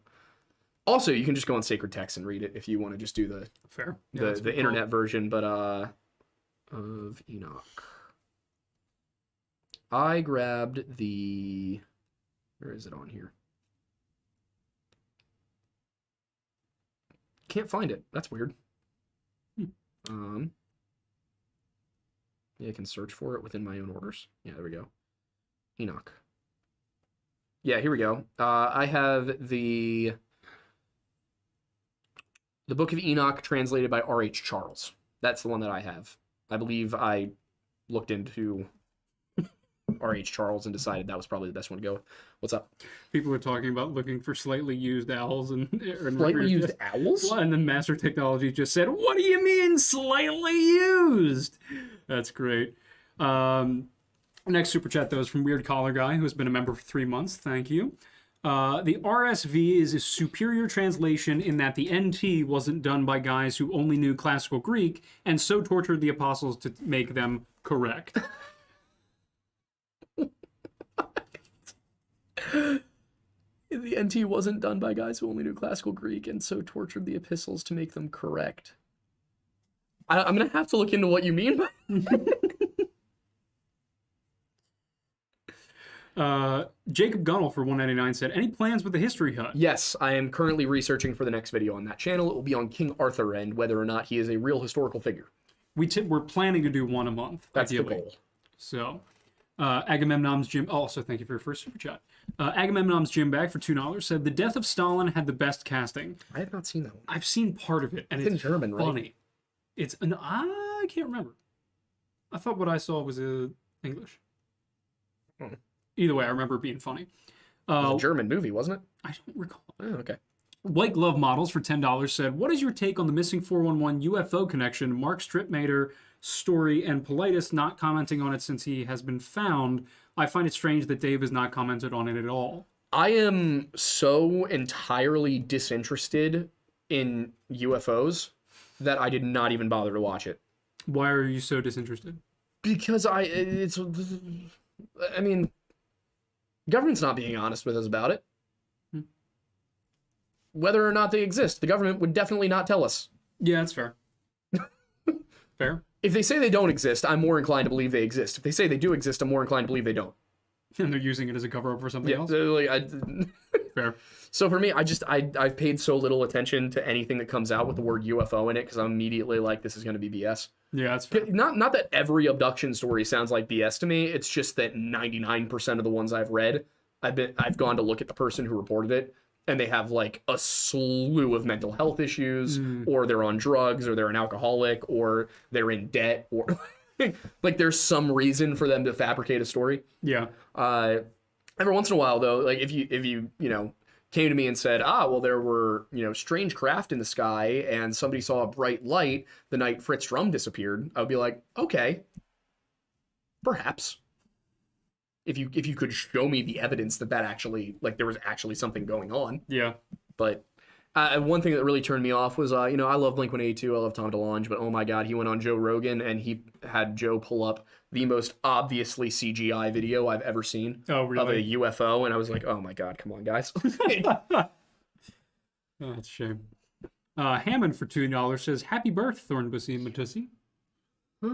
also you can just go on Sacred Text and read it if you want to just do the fair the internet version, but of Enoch. I grabbed the, where is it on here? Can't find it. That's weird. Yeah, I can search for it within my own orders. Yeah, there we go. Enoch. Yeah, here we go. I have the Book of Enoch translated by R.H. Charles. That's the one that I have. I believe I looked into R.H. Charles and decided that was probably the best one to go with. What's up? People are talking about looking for slightly used owls and slightly used owls? And then Master Technology just said, "What do you mean slightly used?" That's great. Next super chat though is from Weird Collar Guy, who has been a member for 3 months. Thank you. The RSV is a superior translation in that the NT wasn't done by guys who only knew classical Greek and so tortured the apostles to make them correct. The NT wasn't done by guys who only knew classical Greek and so tortured the epistles to make them correct. I'm going to have to look into what you mean by Jacob Gunnell for $1.99 said, any plans with the History Hut? Yes, I am currently researching for the next video on that channel. It will be on King Arthur and whether or not he is a real historical figure. We're planning to do one a month. That's ideally. the goal. So, Agamemnon's Jim. Also, thank you for your first super chat. Agamemnon's Jim Bag for $2 said the death of Stalin had the best casting. I have not seen that one. I've seen part of it, and it's in German, funny. right? It's I can't remember. I thought what I saw was English. Either way, I remember it being funny. It was a German movie, wasn't it? I don't recall. Oh, okay. White Glove Models for $10 said, what is your take on the missing 411 UFO connection, Mark Stripmater story, and Paulides not commenting on it since he has been found? I find it strange that Dave has not commented on it at all. I am so entirely disinterested in UFOs that I did not even bother to watch it. Why are you so disinterested? Because I mean, government's not being honest with us about it. Whether or not they exist, the government would definitely not tell us. Yeah, that's fair. Fair. If they say they don't exist, I'm more inclined to believe they exist. If they say they do exist, I'm more inclined to believe they don't. And they're using it as a cover-up for something else? Fair. So for me, I've paid so little attention to anything that comes out with the word UFO in it because I'm immediately like, this is going to be BS. Yeah, that's fair. Not that every abduction story sounds like BS to me. It's just that 99% of the ones I've read, I've gone to look at the person who reported it, and they have like a slew of mental health issues, or they're on drugs, or they're an alcoholic, or they're in debt, or like there's some reason for them to fabricate a story. Yeah. Every once in a while, though, like if you came to me and said, well, there were strange craft in the sky, and somebody saw a bright light the night Fritz Drum disappeared, I would be like, okay, perhaps. If you could show me the evidence that actually, like, there was actually something going on. Yeah. But one thing that really turned me off was, I love Blink-182, I love Tom DeLonge, but oh my God, he went on Joe Rogan and he had Joe pull up the most obviously CGI video I've ever seen of a UFO, and I was like, oh my God, come on, guys. Oh, that's a shame. Hammond for $2 says, happy birth, Thornbussy and Matussi.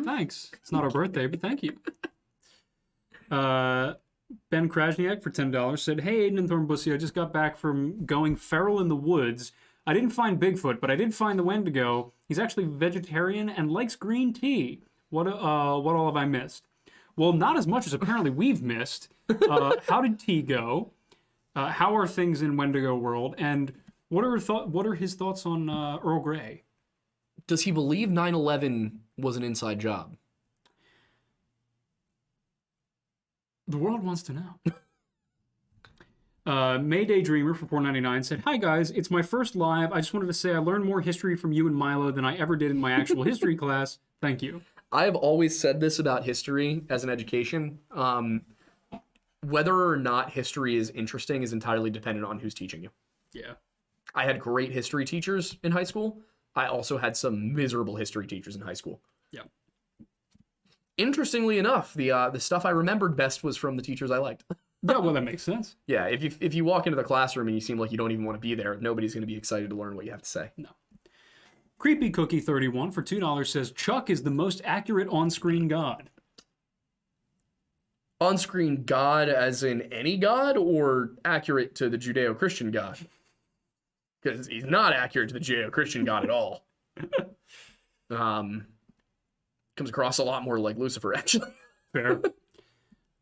Thanks. It's not our birthday, but thank you. Ben Krasniak for $10 said, hey, Aiden and Thornbussy, I just got back from going feral in the woods. I didn't find Bigfoot, but I did find the Wendigo. He's actually vegetarian and likes green tea. What all have I missed? Well, not as much as apparently we've missed. How did tea go? How are things in Wendigo world? And what are his thoughts on Earl Grey? Does he believe 9/11 was an inside job? The world wants to know. Mayday Dreamer for $4.99 said, hi guys, it's my first live. I just wanted to say I learned more history from you and Milo than I ever did in my actual history class. Thank you. I've always said this about history as an education. Whether or not history is interesting is entirely dependent on who's teaching you. Yeah. I had great history teachers in high school. I also had some miserable history teachers in high school. Yeah. Interestingly enough, the stuff I remembered best was from the teachers I liked. Yeah, well, that makes sense. Yeah, if you walk into the classroom and you seem like you don't even want to be there, nobody's going to be excited to learn what you have to say. No. Creepy Cookie 31 for $2 says, Chuck is the most accurate on-screen god. On-screen god as in any god, or accurate to the Judeo-Christian god? Because he's not accurate to the Judeo-Christian god at all. Comes across a lot more like Lucifer, actually. Fair.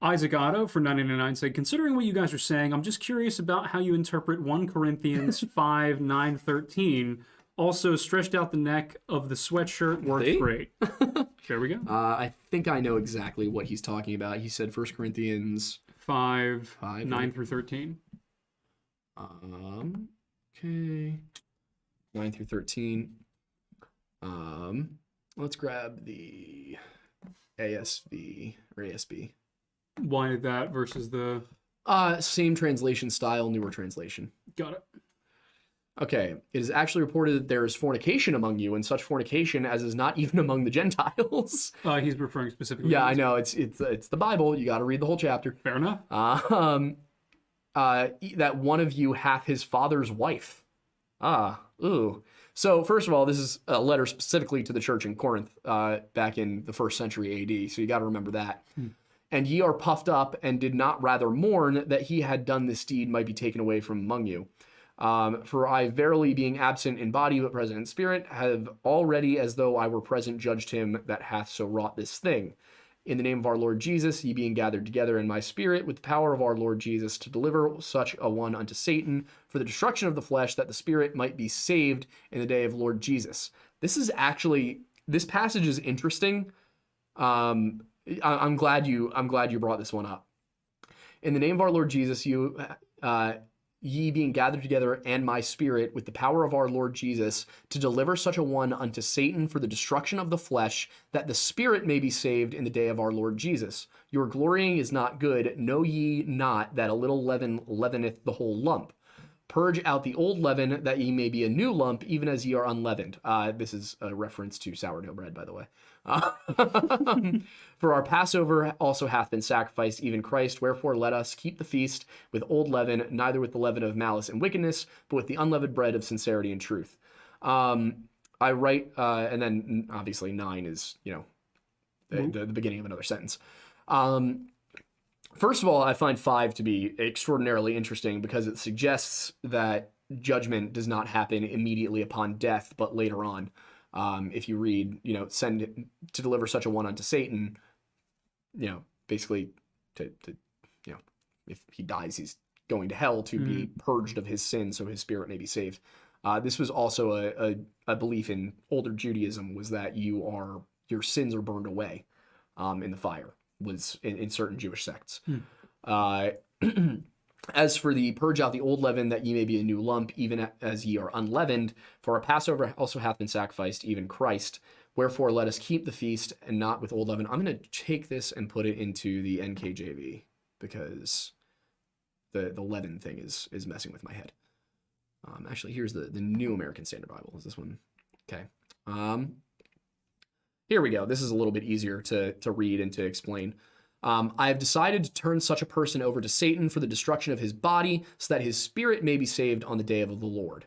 Isaac Otto for $9.99 said, considering what you guys are saying, I'm just curious about how you interpret 1 Corinthians 5, 9, 13. Also, stretched out the neck of the sweatshirt works great. There we go. I think I know exactly what he's talking about. He said 1 Corinthians 5, 9 through 13. Okay. 9 through 13. Let's grab the ASV or ASB. Why that versus the... Same translation style, newer translation. Got it. Okay. It is actually reported that there is fornication among you, and such fornication as is not even among the Gentiles. He's referring specifically. Yeah, I know. It's the Bible. You got to read the whole chapter. Fair enough. That one of you hath his father's wife. Ooh. So first of all, this is a letter specifically to the church in Corinth back in the 1st century AD. So you got to remember that. And ye are puffed up, and did not rather mourn that he had done this deed might be taken away from among you. For I verily, being absent in body but present in spirit, have already, as though I were present, judged him that hath so wrought this thing. In the name of our Lord Jesus, ye being gathered together in my spirit, with the power of our Lord Jesus, to deliver such a one unto Satan, for the destruction of the flesh, that the spirit might be saved in the day of Lord Jesus. This passage is interesting. I'm glad you brought this one up. In the name of our Lord Jesus, ye being gathered together and my spirit with the power of our Lord Jesus, to deliver such a one unto Satan for the destruction of the flesh, that the spirit may be saved in the day of our Lord Jesus. Your glorying is not good. Know ye not that a little leaven leaveneth the whole lump? Purge out the old leaven, that ye may be a new lump, even as ye are unleavened. This is a reference to sourdough bread, by the way. For our Passover also hath been sacrificed, even Christ. Wherefore let us keep the feast with old leaven, neither with the leaven of malice and wickedness, but with the unleavened bread of sincerity and truth. I write, and then obviously 9 is, the beginning of another sentence. First of all, I find 5 to be extraordinarily interesting because it suggests that judgment does not happen immediately upon death, but later on. If you read, send to deliver such a one unto Satan, basically if he dies, he's going to hell to be purged of his sin so his spirit may be saved. This was also a belief in older Judaism, was that your sins are burned away in the fire, was in certain Jewish sects. As for the purge out the old leaven, that ye may be a new lump, even as ye are unleavened, for our Passover also hath been sacrificed, even Christ. Wherefore let us keep the feast, and not with old leaven. I'm going to take this and put it into the NKJV, because the leaven thing is messing with my head. Actually, here's the New American Standard Bible. Is this one? Okay. Here we go. This is a little bit easier to read and to explain. I have decided to turn such a person over to Satan for the destruction of his body, so that his spirit may be saved on the day of the Lord.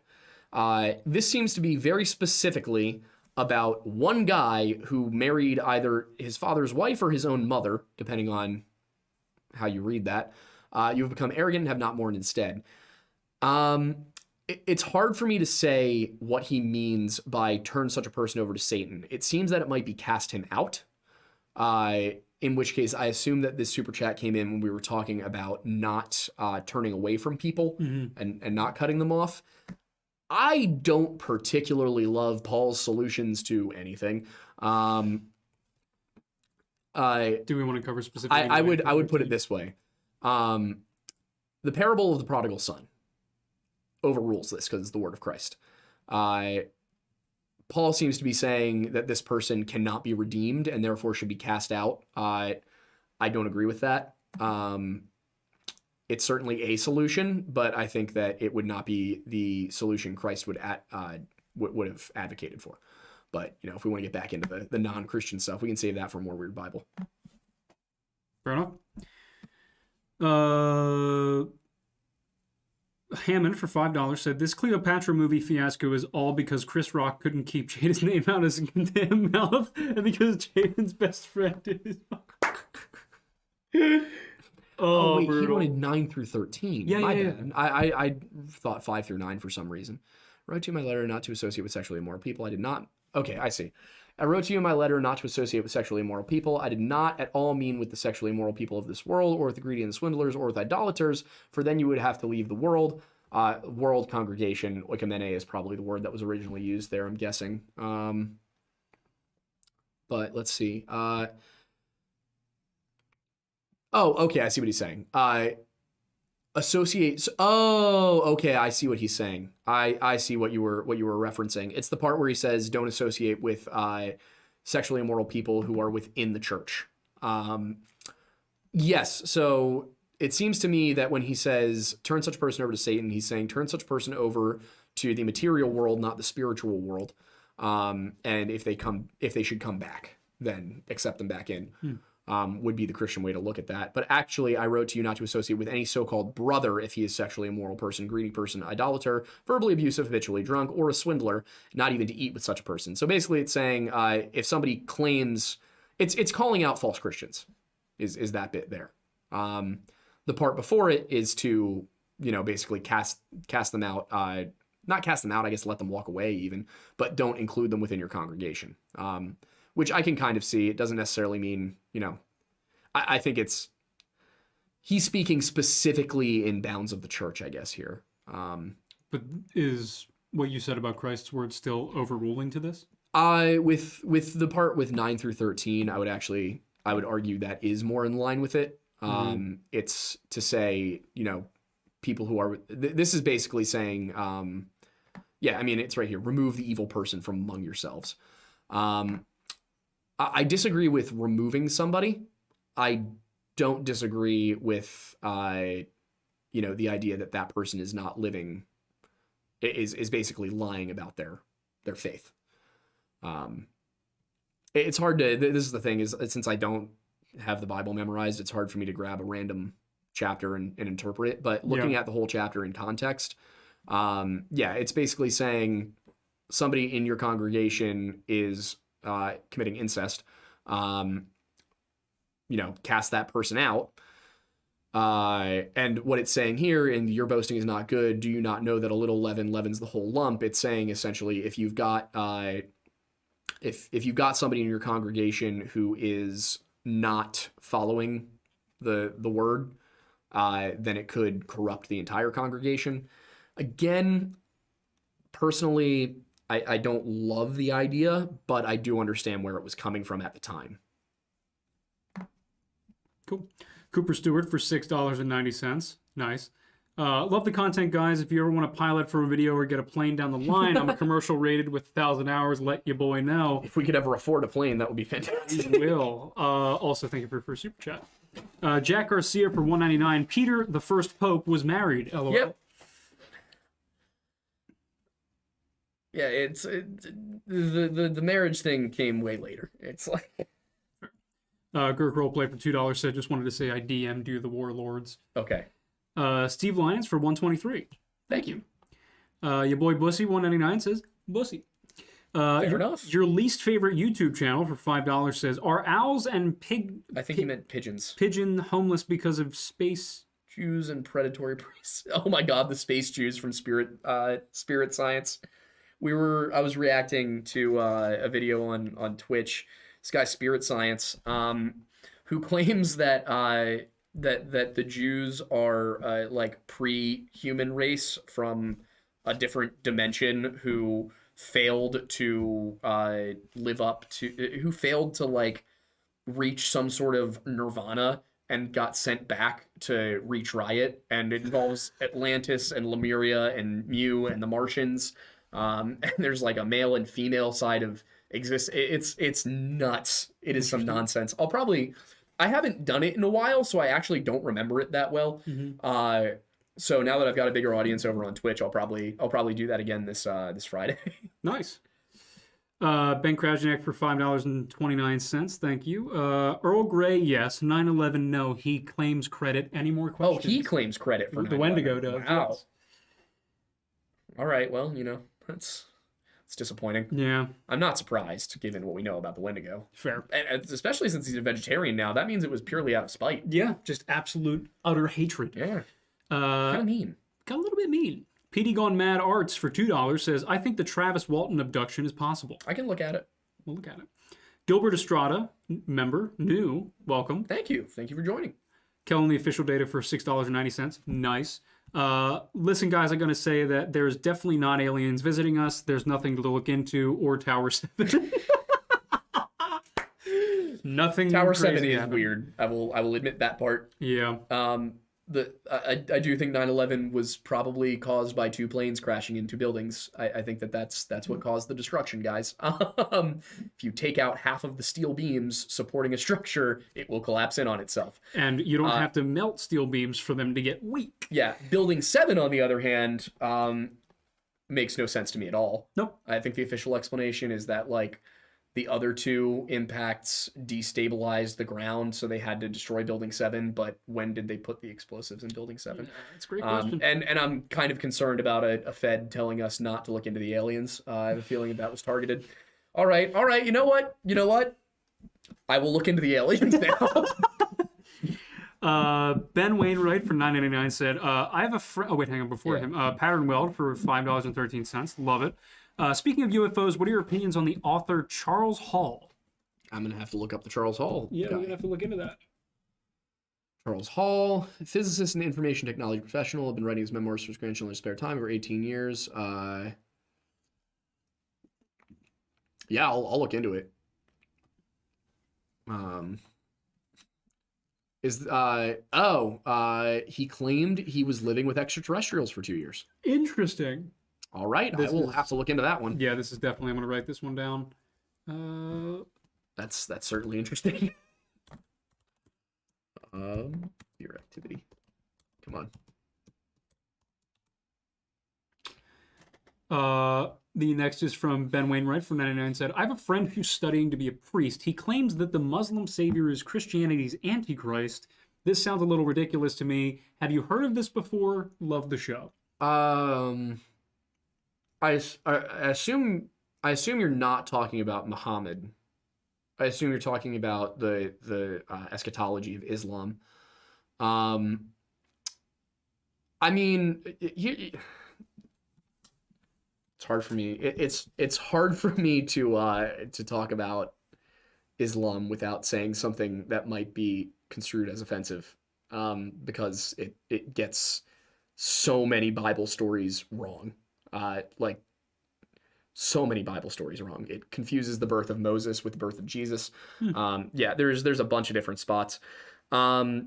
This seems to be very specifically about one guy who married either his father's wife or his own mother, depending on how you read that. You have become arrogant and have not mourned instead. It's hard for me to say what he means by turn such a person over to Satan. It seems that it might be cast him out. In which case, I assume that this super chat came in when we were talking about not turning away from people and not cutting them off. I don't particularly love Paul's solutions to anything. Do we want to cover specifically? I would put it this way. The parable of the prodigal son overrules this because it's the word of Christ. Paul seems to be saying that this person cannot be redeemed and therefore should be cast out. I don't agree with that. It's certainly a solution, but I think that it would not be the solution Christ would have advocated for. But, if we want to get back into the non-Christian stuff, we can save that for a more weird Bible. Fair enough. Hammond for $5 said, this Cleopatra movie fiasco is all because Chris Rock couldn't keep Jaden's name out of his damn mouth, and because Jaden's best friend is. Oh, wait, brutal. he wanted 9 through 13. Yeah, My yeah. bad. I thought 5 through 9 for some reason. Wrote to you in my letter not to associate with sexually immoral people. I did not. Okay, I see. I wrote to you in my letter not to associate with sexually immoral people. I did not at all mean with the sexually immoral people of this world, or with the greedy and the swindlers, or with idolaters, for then you would have to leave the world. World congregation, oikomene is probably the word that was originally used there, I'm guessing. But let's see. Oh, okay, I see what he's saying. Associates. Oh, okay, I see what he's saying. I see what you were referencing. It's the part where he says don't associate with sexually immoral people who are within the church. Yes, so it seems to me that when he says turn such a person over to Satan, he's saying turn such a person over to the material world, not the spiritual world. And if they should come back, then accept them back in. Would be the Christian way to look at that. But actually, I wrote to you not to associate with any so-called brother if he is sexually immoral person, greedy person, idolater, verbally abusive, habitually drunk, or a swindler, not even to eat with such a person. So basically it's saying if somebody claims, it's calling out false Christians. is that bit there. The part before it is to, basically cast them out, not cast them out, I guess let them walk away even, but don't include them within your congregation. Which I can kind of see. It doesn't necessarily mean, I think he's speaking specifically in bounds of the church, I guess, here. But is what you said about Christ's words still overruling to this? With the part with 9 through 13, I would argue that is more in line with it. It's to say, people who are, this is basically saying, it's right here. Remove the evil person from among yourselves. I disagree with removing somebody. I don't disagree with, the idea that person is not living, is basically lying about their faith. It's hard to, this is the thing, is since I don't have the Bible memorized, it's hard for me to grab a random chapter and interpret it. But looking at the whole chapter in context, it's basically saying somebody in your congregation is committing incest. Cast that person out. And what it's saying here in your boasting is not good. Do you not know that a little leaven leavens the whole lump? It's saying essentially if you've got if you've got somebody in your congregation who is not following the word, then it could corrupt the entire congregation. Again, personally, I don't love the idea, but I do understand where it was coming from at the time. Cool. Cooper Stewart for $6.90. Nice. Love the content, guys. If you ever want to pilot for a video or get a plane down the line, I'm a commercial rated with 1,000 hours. Let your boy know. If we could ever afford a plane, that would be fantastic. We will. Also, thank you for your first super chat. Jack Garcia for $1.99. Peter, the first pope, was married. LOL. Yep. Yeah, the marriage thing came way later. It's like Gurk Roleplay for $2 said, just wanted to say I DM'd you the Warlords. okay. Steve Lyons for $1.23. Thank you. Your boy Bussy $1.99 says Bussy. Fair enough. Your least favorite YouTube channel for $5 says, are owls and I think he meant pigeons. pigeon homeless because of space? Jews and predatory priests. Oh my God, the space Jews from Spirit Science. I was reacting to a video on Twitch. This guy Spirit Science, who claims that that the Jews are like pre-human race from a different dimension who failed to who failed to like reach some sort of nirvana and got sent back to retry it, and it involves Atlantis and Lemuria and Mu and the Martians. And there's like a male and female side of exists. It's nuts. It is some nonsense. I haven't done it in a while, so I actually don't remember it that well. Mm-hmm. So now that I've got a bigger audience over on Twitch, I'll probably do that again this Friday. Nice. Ben Krajnik for $5.29. Thank you. Earl Grey, yes. 9/11, no. He claims credit. Any more questions? Oh, he claims credit for 9/11. The Wendigo does. Wow. Yes. All right. Well, it's disappointing. Yeah. I'm not surprised, given what we know about the Wendigo. Fair. And especially since he's a vegetarian now, that means it was purely out of spite. Yeah, just absolute, utter hatred. Yeah. Kind of mean. Got a little bit mean. PD Gone Mad Arts for $2 says, I think the Travis Walton abduction is possible. I can look at it. We'll look at it. Gilbert Estrada, member, new, welcome. Thank you. Thank you for joining. Kellen, the official data for $6.90. Nice. Listen, guys, I'm going to say that there's definitely not aliens visiting us. There's nothing to look into, or Tower 7. Nothing. Tower 7 is happened. weird. I will admit that part. Yeah. I do think 9/11 was probably caused by two planes crashing into buildings. I think that's what caused the destruction, guys. If you take out half of the steel beams supporting a structure, it will collapse in on itself. And you don't have to melt steel beams for them to get weak. Yeah. Building 7, on the other hand, makes no sense to me at all. Nope. I think the official explanation is that like the other two impacts destabilized the ground, so they had to destroy Building 7. But when did they put the explosives in Building 7? Yeah, that's a great question. And I'm kind of concerned about a Fed telling us not to look into the aliens. I have a feeling that was targeted. All right. You know what? I will look into the aliens now. Ben Wainwright for $9.99 said, I have a friend. Oh, wait, hang on. Before him, Pattern Weld for $5.13. Love it. Speaking of UFOs, what are your opinions on the author Charles Hall? I'm going to have to look up the Charles Hall Yeah, guy. we're going to have to look into that. Charles Hall, physicist and information technology professional, have been writing his memoirs for his grandchildren in his spare time over 18 years. Yeah, I'll look into it. He claimed he was living with extraterrestrials for 2 years. Interesting. All right, I will have to look into that one. Yeah, this is definitely, I'm going to write this one down. That's certainly interesting. Your activity. Come on. The next is from Ben Wainwright from 99 said, I have a friend who's studying to be a priest. He claims that the Muslim savior is Christianity's Antichrist. This sounds a little ridiculous to me. Have you heard of this before? Love the show. I assume you're not talking about Muhammad. I assume you're talking about the eschatology of Islam. I mean, it's hard for me. It's hard for me to talk about Islam without saying something that might be construed as offensive, because it gets so many Bible stories wrong. Like so many Bible stories wrong. It confuses the birth of Moses with the birth of Jesus. Yeah, there's a bunch of different spots. I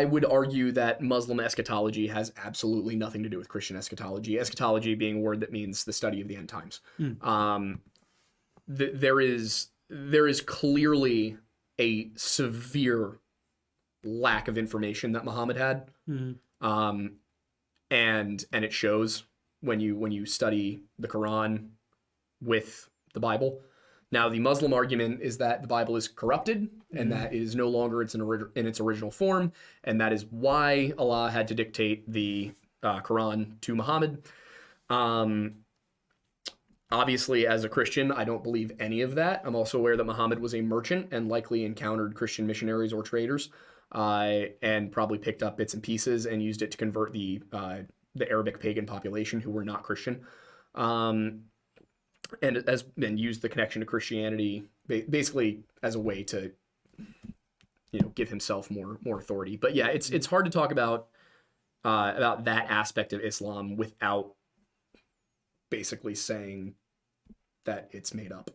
would argue that Muslim eschatology has absolutely nothing to do with Christian eschatology. Eschatology being a word that means the study of the end times. There is clearly a severe lack of information that Muhammad had, and it shows when you study the Quran with the Bible. Now, the Muslim argument is that the Bible is corrupted and that it is no longer in its original form, and that is why Allah had to dictate the Quran to Muhammad. Obviously, as a Christian, I don't believe any of that. I'm also aware that Muhammad was a merchant and likely encountered Christian missionaries or traders, and probably picked up bits and pieces and used it to convert the Arabic pagan population who were not Christian. And used the connection to Christianity basically as a way to, give himself more authority. But yeah, it's hard to talk about that aspect of Islam without basically saying that it's made up.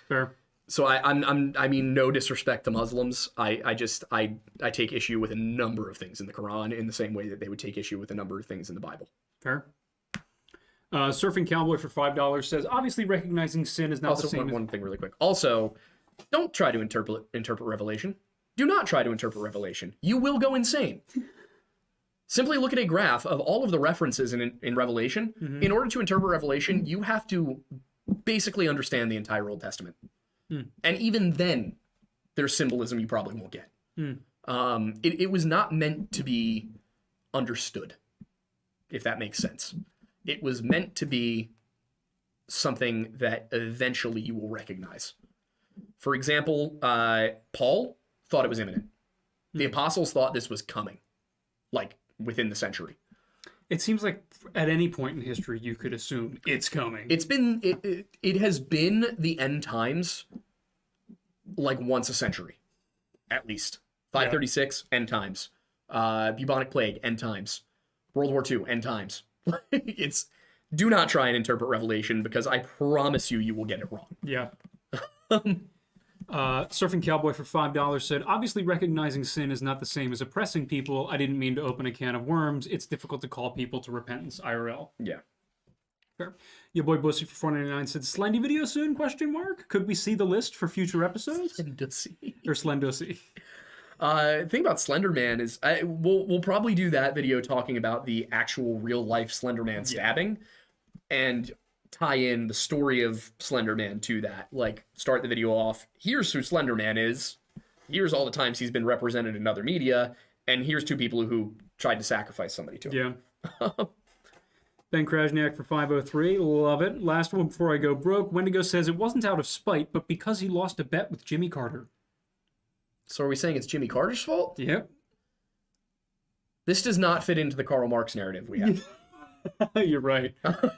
Fair. So I mean, no disrespect to Muslims. I take issue with a number of things in the Quran in the same way that they would take issue with a number of things in the Bible. Fair. Surfing Cowboy for $5 says, obviously recognizing sin is not also, the same one thing really quick. Also, don't try to interpret Revelation. Do not try to interpret Revelation. You will go insane. Simply look at a graph of all of the references in Revelation. In order to interpret Revelation, you have to basically understand the entire Old Testament. And even then, there's symbolism you probably won't get. It was not meant to be understood, if that makes sense. It was meant to be something that eventually you will recognize. For example, Paul thought it was imminent. The apostles thought this was coming, like within the century. It seems like at any point in history you could assume it's coming. It has been the end times like once a century, at least. 536, end times. Bubonic plague, end times. World War II, end times. Do not try and interpret Revelation, because I promise you will get it wrong. Yeah. Surfing Cowboy for $5 said, obviously recognizing sin is not the same as oppressing people. I didn't mean to open a can of worms. It's difficult to call people to repentance IRL. Yeah. Fair. Your boy Bussy for $4.99 said, Slendy video soon? ? Could we see the list for future episodes? Slendosi. The thing about Slender Man is we'll probably do that video talking about the actual real life Slender Man stabbing, and tie in the story of Slender Man to that. Like, start the video off, here's who Slender Man is, here's all the times he's been represented in other media, and here's two people who tried to sacrifice somebody to him. Yeah. Ben Krasniak for $5.03, love it. Last one before I go broke. Wendigo says it wasn't out of spite, but because he lost a bet with Jimmy Carter. So are we saying it's Jimmy Carter's fault? Yep. This does not fit into the Karl Marx narrative we have. You're right.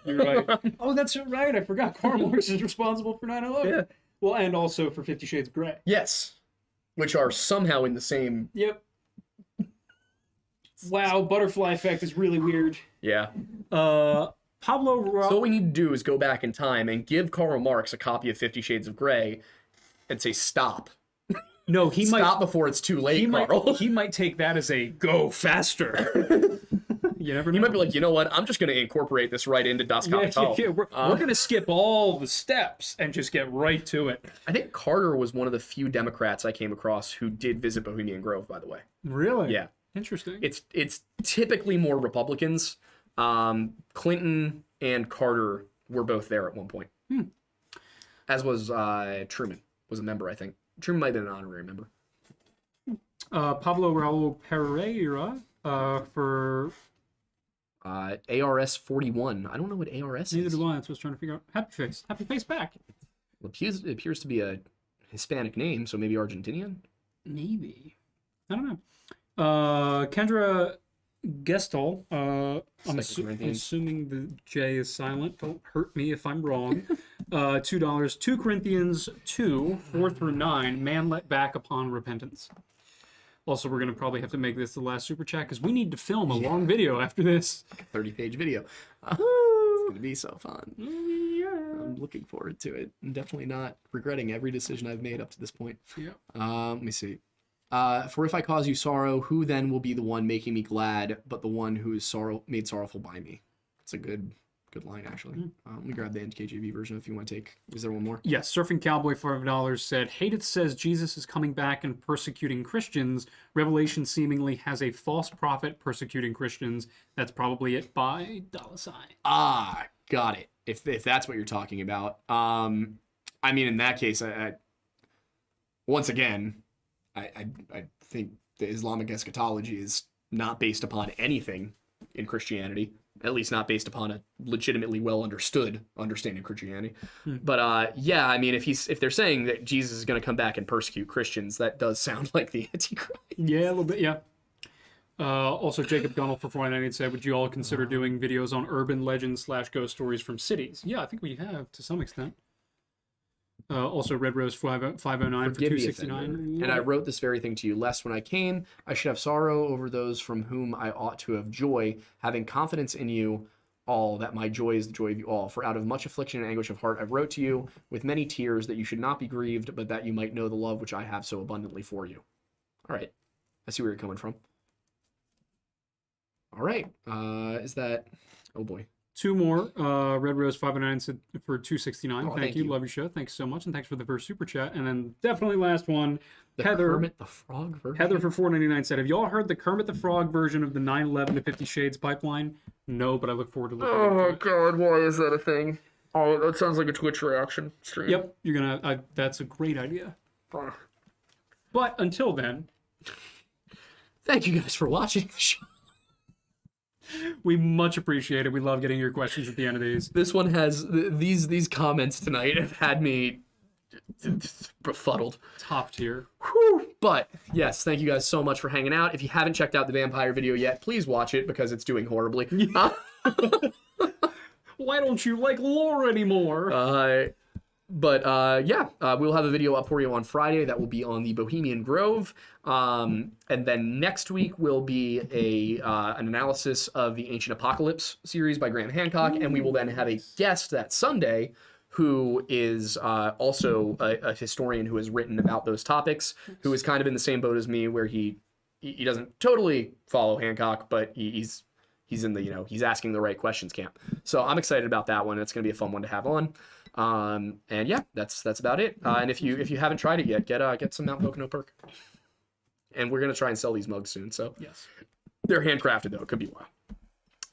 You're right. Oh, that's right. I forgot Karl Marx is responsible for 9/11. Yeah. Well, and also for 50 Shades of Grey. Yes. Which are somehow in the same... Yep. Wow, butterfly effect is really weird. Yeah. Pablo... So what we need to do is go back in time and give Karl Marx a copy of 50 Shades of Grey and say, stop. No, he Stop might... before it's too late, Carl. He might take that as a go faster. You never know. He might be like, you know what? I'm just going to incorporate this right into Das Kapital. Yeah, we're going to skip all the steps and just get right to it. I think Carter was one of the few Democrats I came across who did visit Bohemian Grove, by the way. Really? Yeah. Interesting. It's typically more Republicans. Clinton and Carter were both there at one point. As was Truman, was a member, I think. Truman might have been an honorary member. Pablo Raul Pereira for... ARS 41. I don't know what ARS Neither is. do I. That's what I was trying to figure out. Happy Face. Happy Face back. Well, it appears to be a Hispanic name, so maybe Argentinian? Maybe. I don't know. Kendra Gestall. I'm assuming the J is silent. Don't hurt me if I'm wrong. $2. 2 Corinthians 2, 4-9. Man let back upon repentance. Also, we're going to probably have to make this the last super chat because we need to film a long video after this. 30-page video. It's going to be so fun. Yeah. I'm looking forward to it. I'm definitely not regretting every decision I've made up to this point. Yeah. Let me see. For if I cause you sorrow, who then will be the one making me glad, but the one who is made sorrowful by me? It's a good line, actually. Let me grab the NKJV version if you want to take. Is there one more? Yes, Surfing Cowboy $5 said, Hadith says Jesus is coming back and persecuting Christians. Revelation seemingly has a false prophet persecuting Christians. That's probably it by $. Ah, got it. If that's what you're talking about. I mean, in that case, once again, I think the Islamic eschatology is not based upon anything in Christianity. At least not based upon a legitimately well understood understanding of Christianity. But yeah, I mean, if they're saying that Jesus is going to come back and persecute Christians, that does sound like the Antichrist. Yeah, a little bit, yeah. Also, Jacob Gunnell for 498 said, would you all consider doing videos on urban legends / ghost stories from cities? Yeah, I think we have to some extent. Also, Red Rose 509 for 269. And I wrote this very thing to you. Lest when I came, I should have sorrow over those from whom I ought to have joy, having confidence in you all, that my joy is the joy of you all. For out of much affliction and anguish of heart, I wrote to you with many tears, that you should not be grieved, but that you might know the love which I have so abundantly for you. All right. I see where you're coming from. All right. Is that... Oh, boy. 2 more. Red Rose 509 said for 269. Oh, thank you. Love your show. Thanks so much. And thanks for the first super chat. And then definitely last one. Heather, Kermit the Frog version? Heather for 499 said, have y'all heard the Kermit the Frog version of the 9/11 to 50 Shades pipeline? No, but I look forward to looking into it. God, why is that a thing? Oh, that sounds like a Twitch reaction stream. Yep, you're gonna. That's a great idea. But until then, thank you guys for watching the show. We much appreciate it. We love getting your questions at the end of these. This one has these comments tonight have had me befuddled. Top tier. Whew. But yes, thank you guys so much for hanging out. If you haven't checked out the vampire video yet, please watch it because it's doing horribly. Why don't you like lore anymore? Yeah, we'll have a video up for you on Friday that will be on the Bohemian Grove. And then next week will be an analysis of the Ancient Apocalypse series by Graham Hancock. And we will then have a guest that Sunday who is also a historian who has written about those topics, who is kind of in the same boat as me, where he doesn't totally follow Hancock, but he's in the, he's asking the right questions camp. So I'm excited about that one. It's going to be a fun one to have on. And yeah, that's about it. And if you haven't tried it yet, get some Mount Pocono Perk. And we're gonna try and sell these mugs soon. So yes, they're handcrafted though. It could be a while.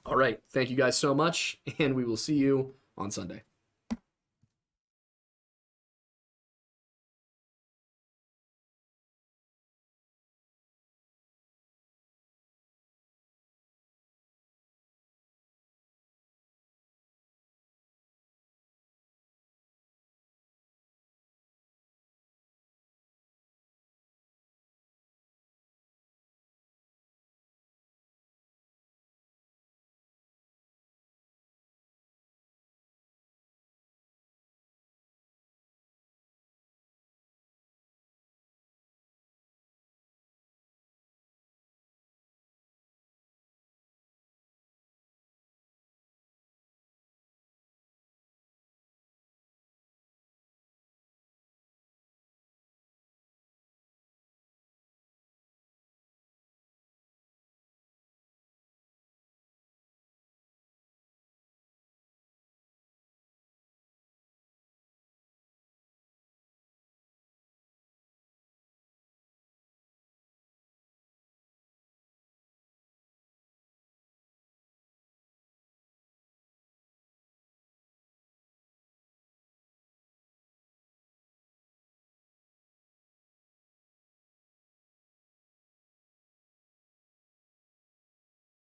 All right, thank you guys so much, and we will see you on Sunday.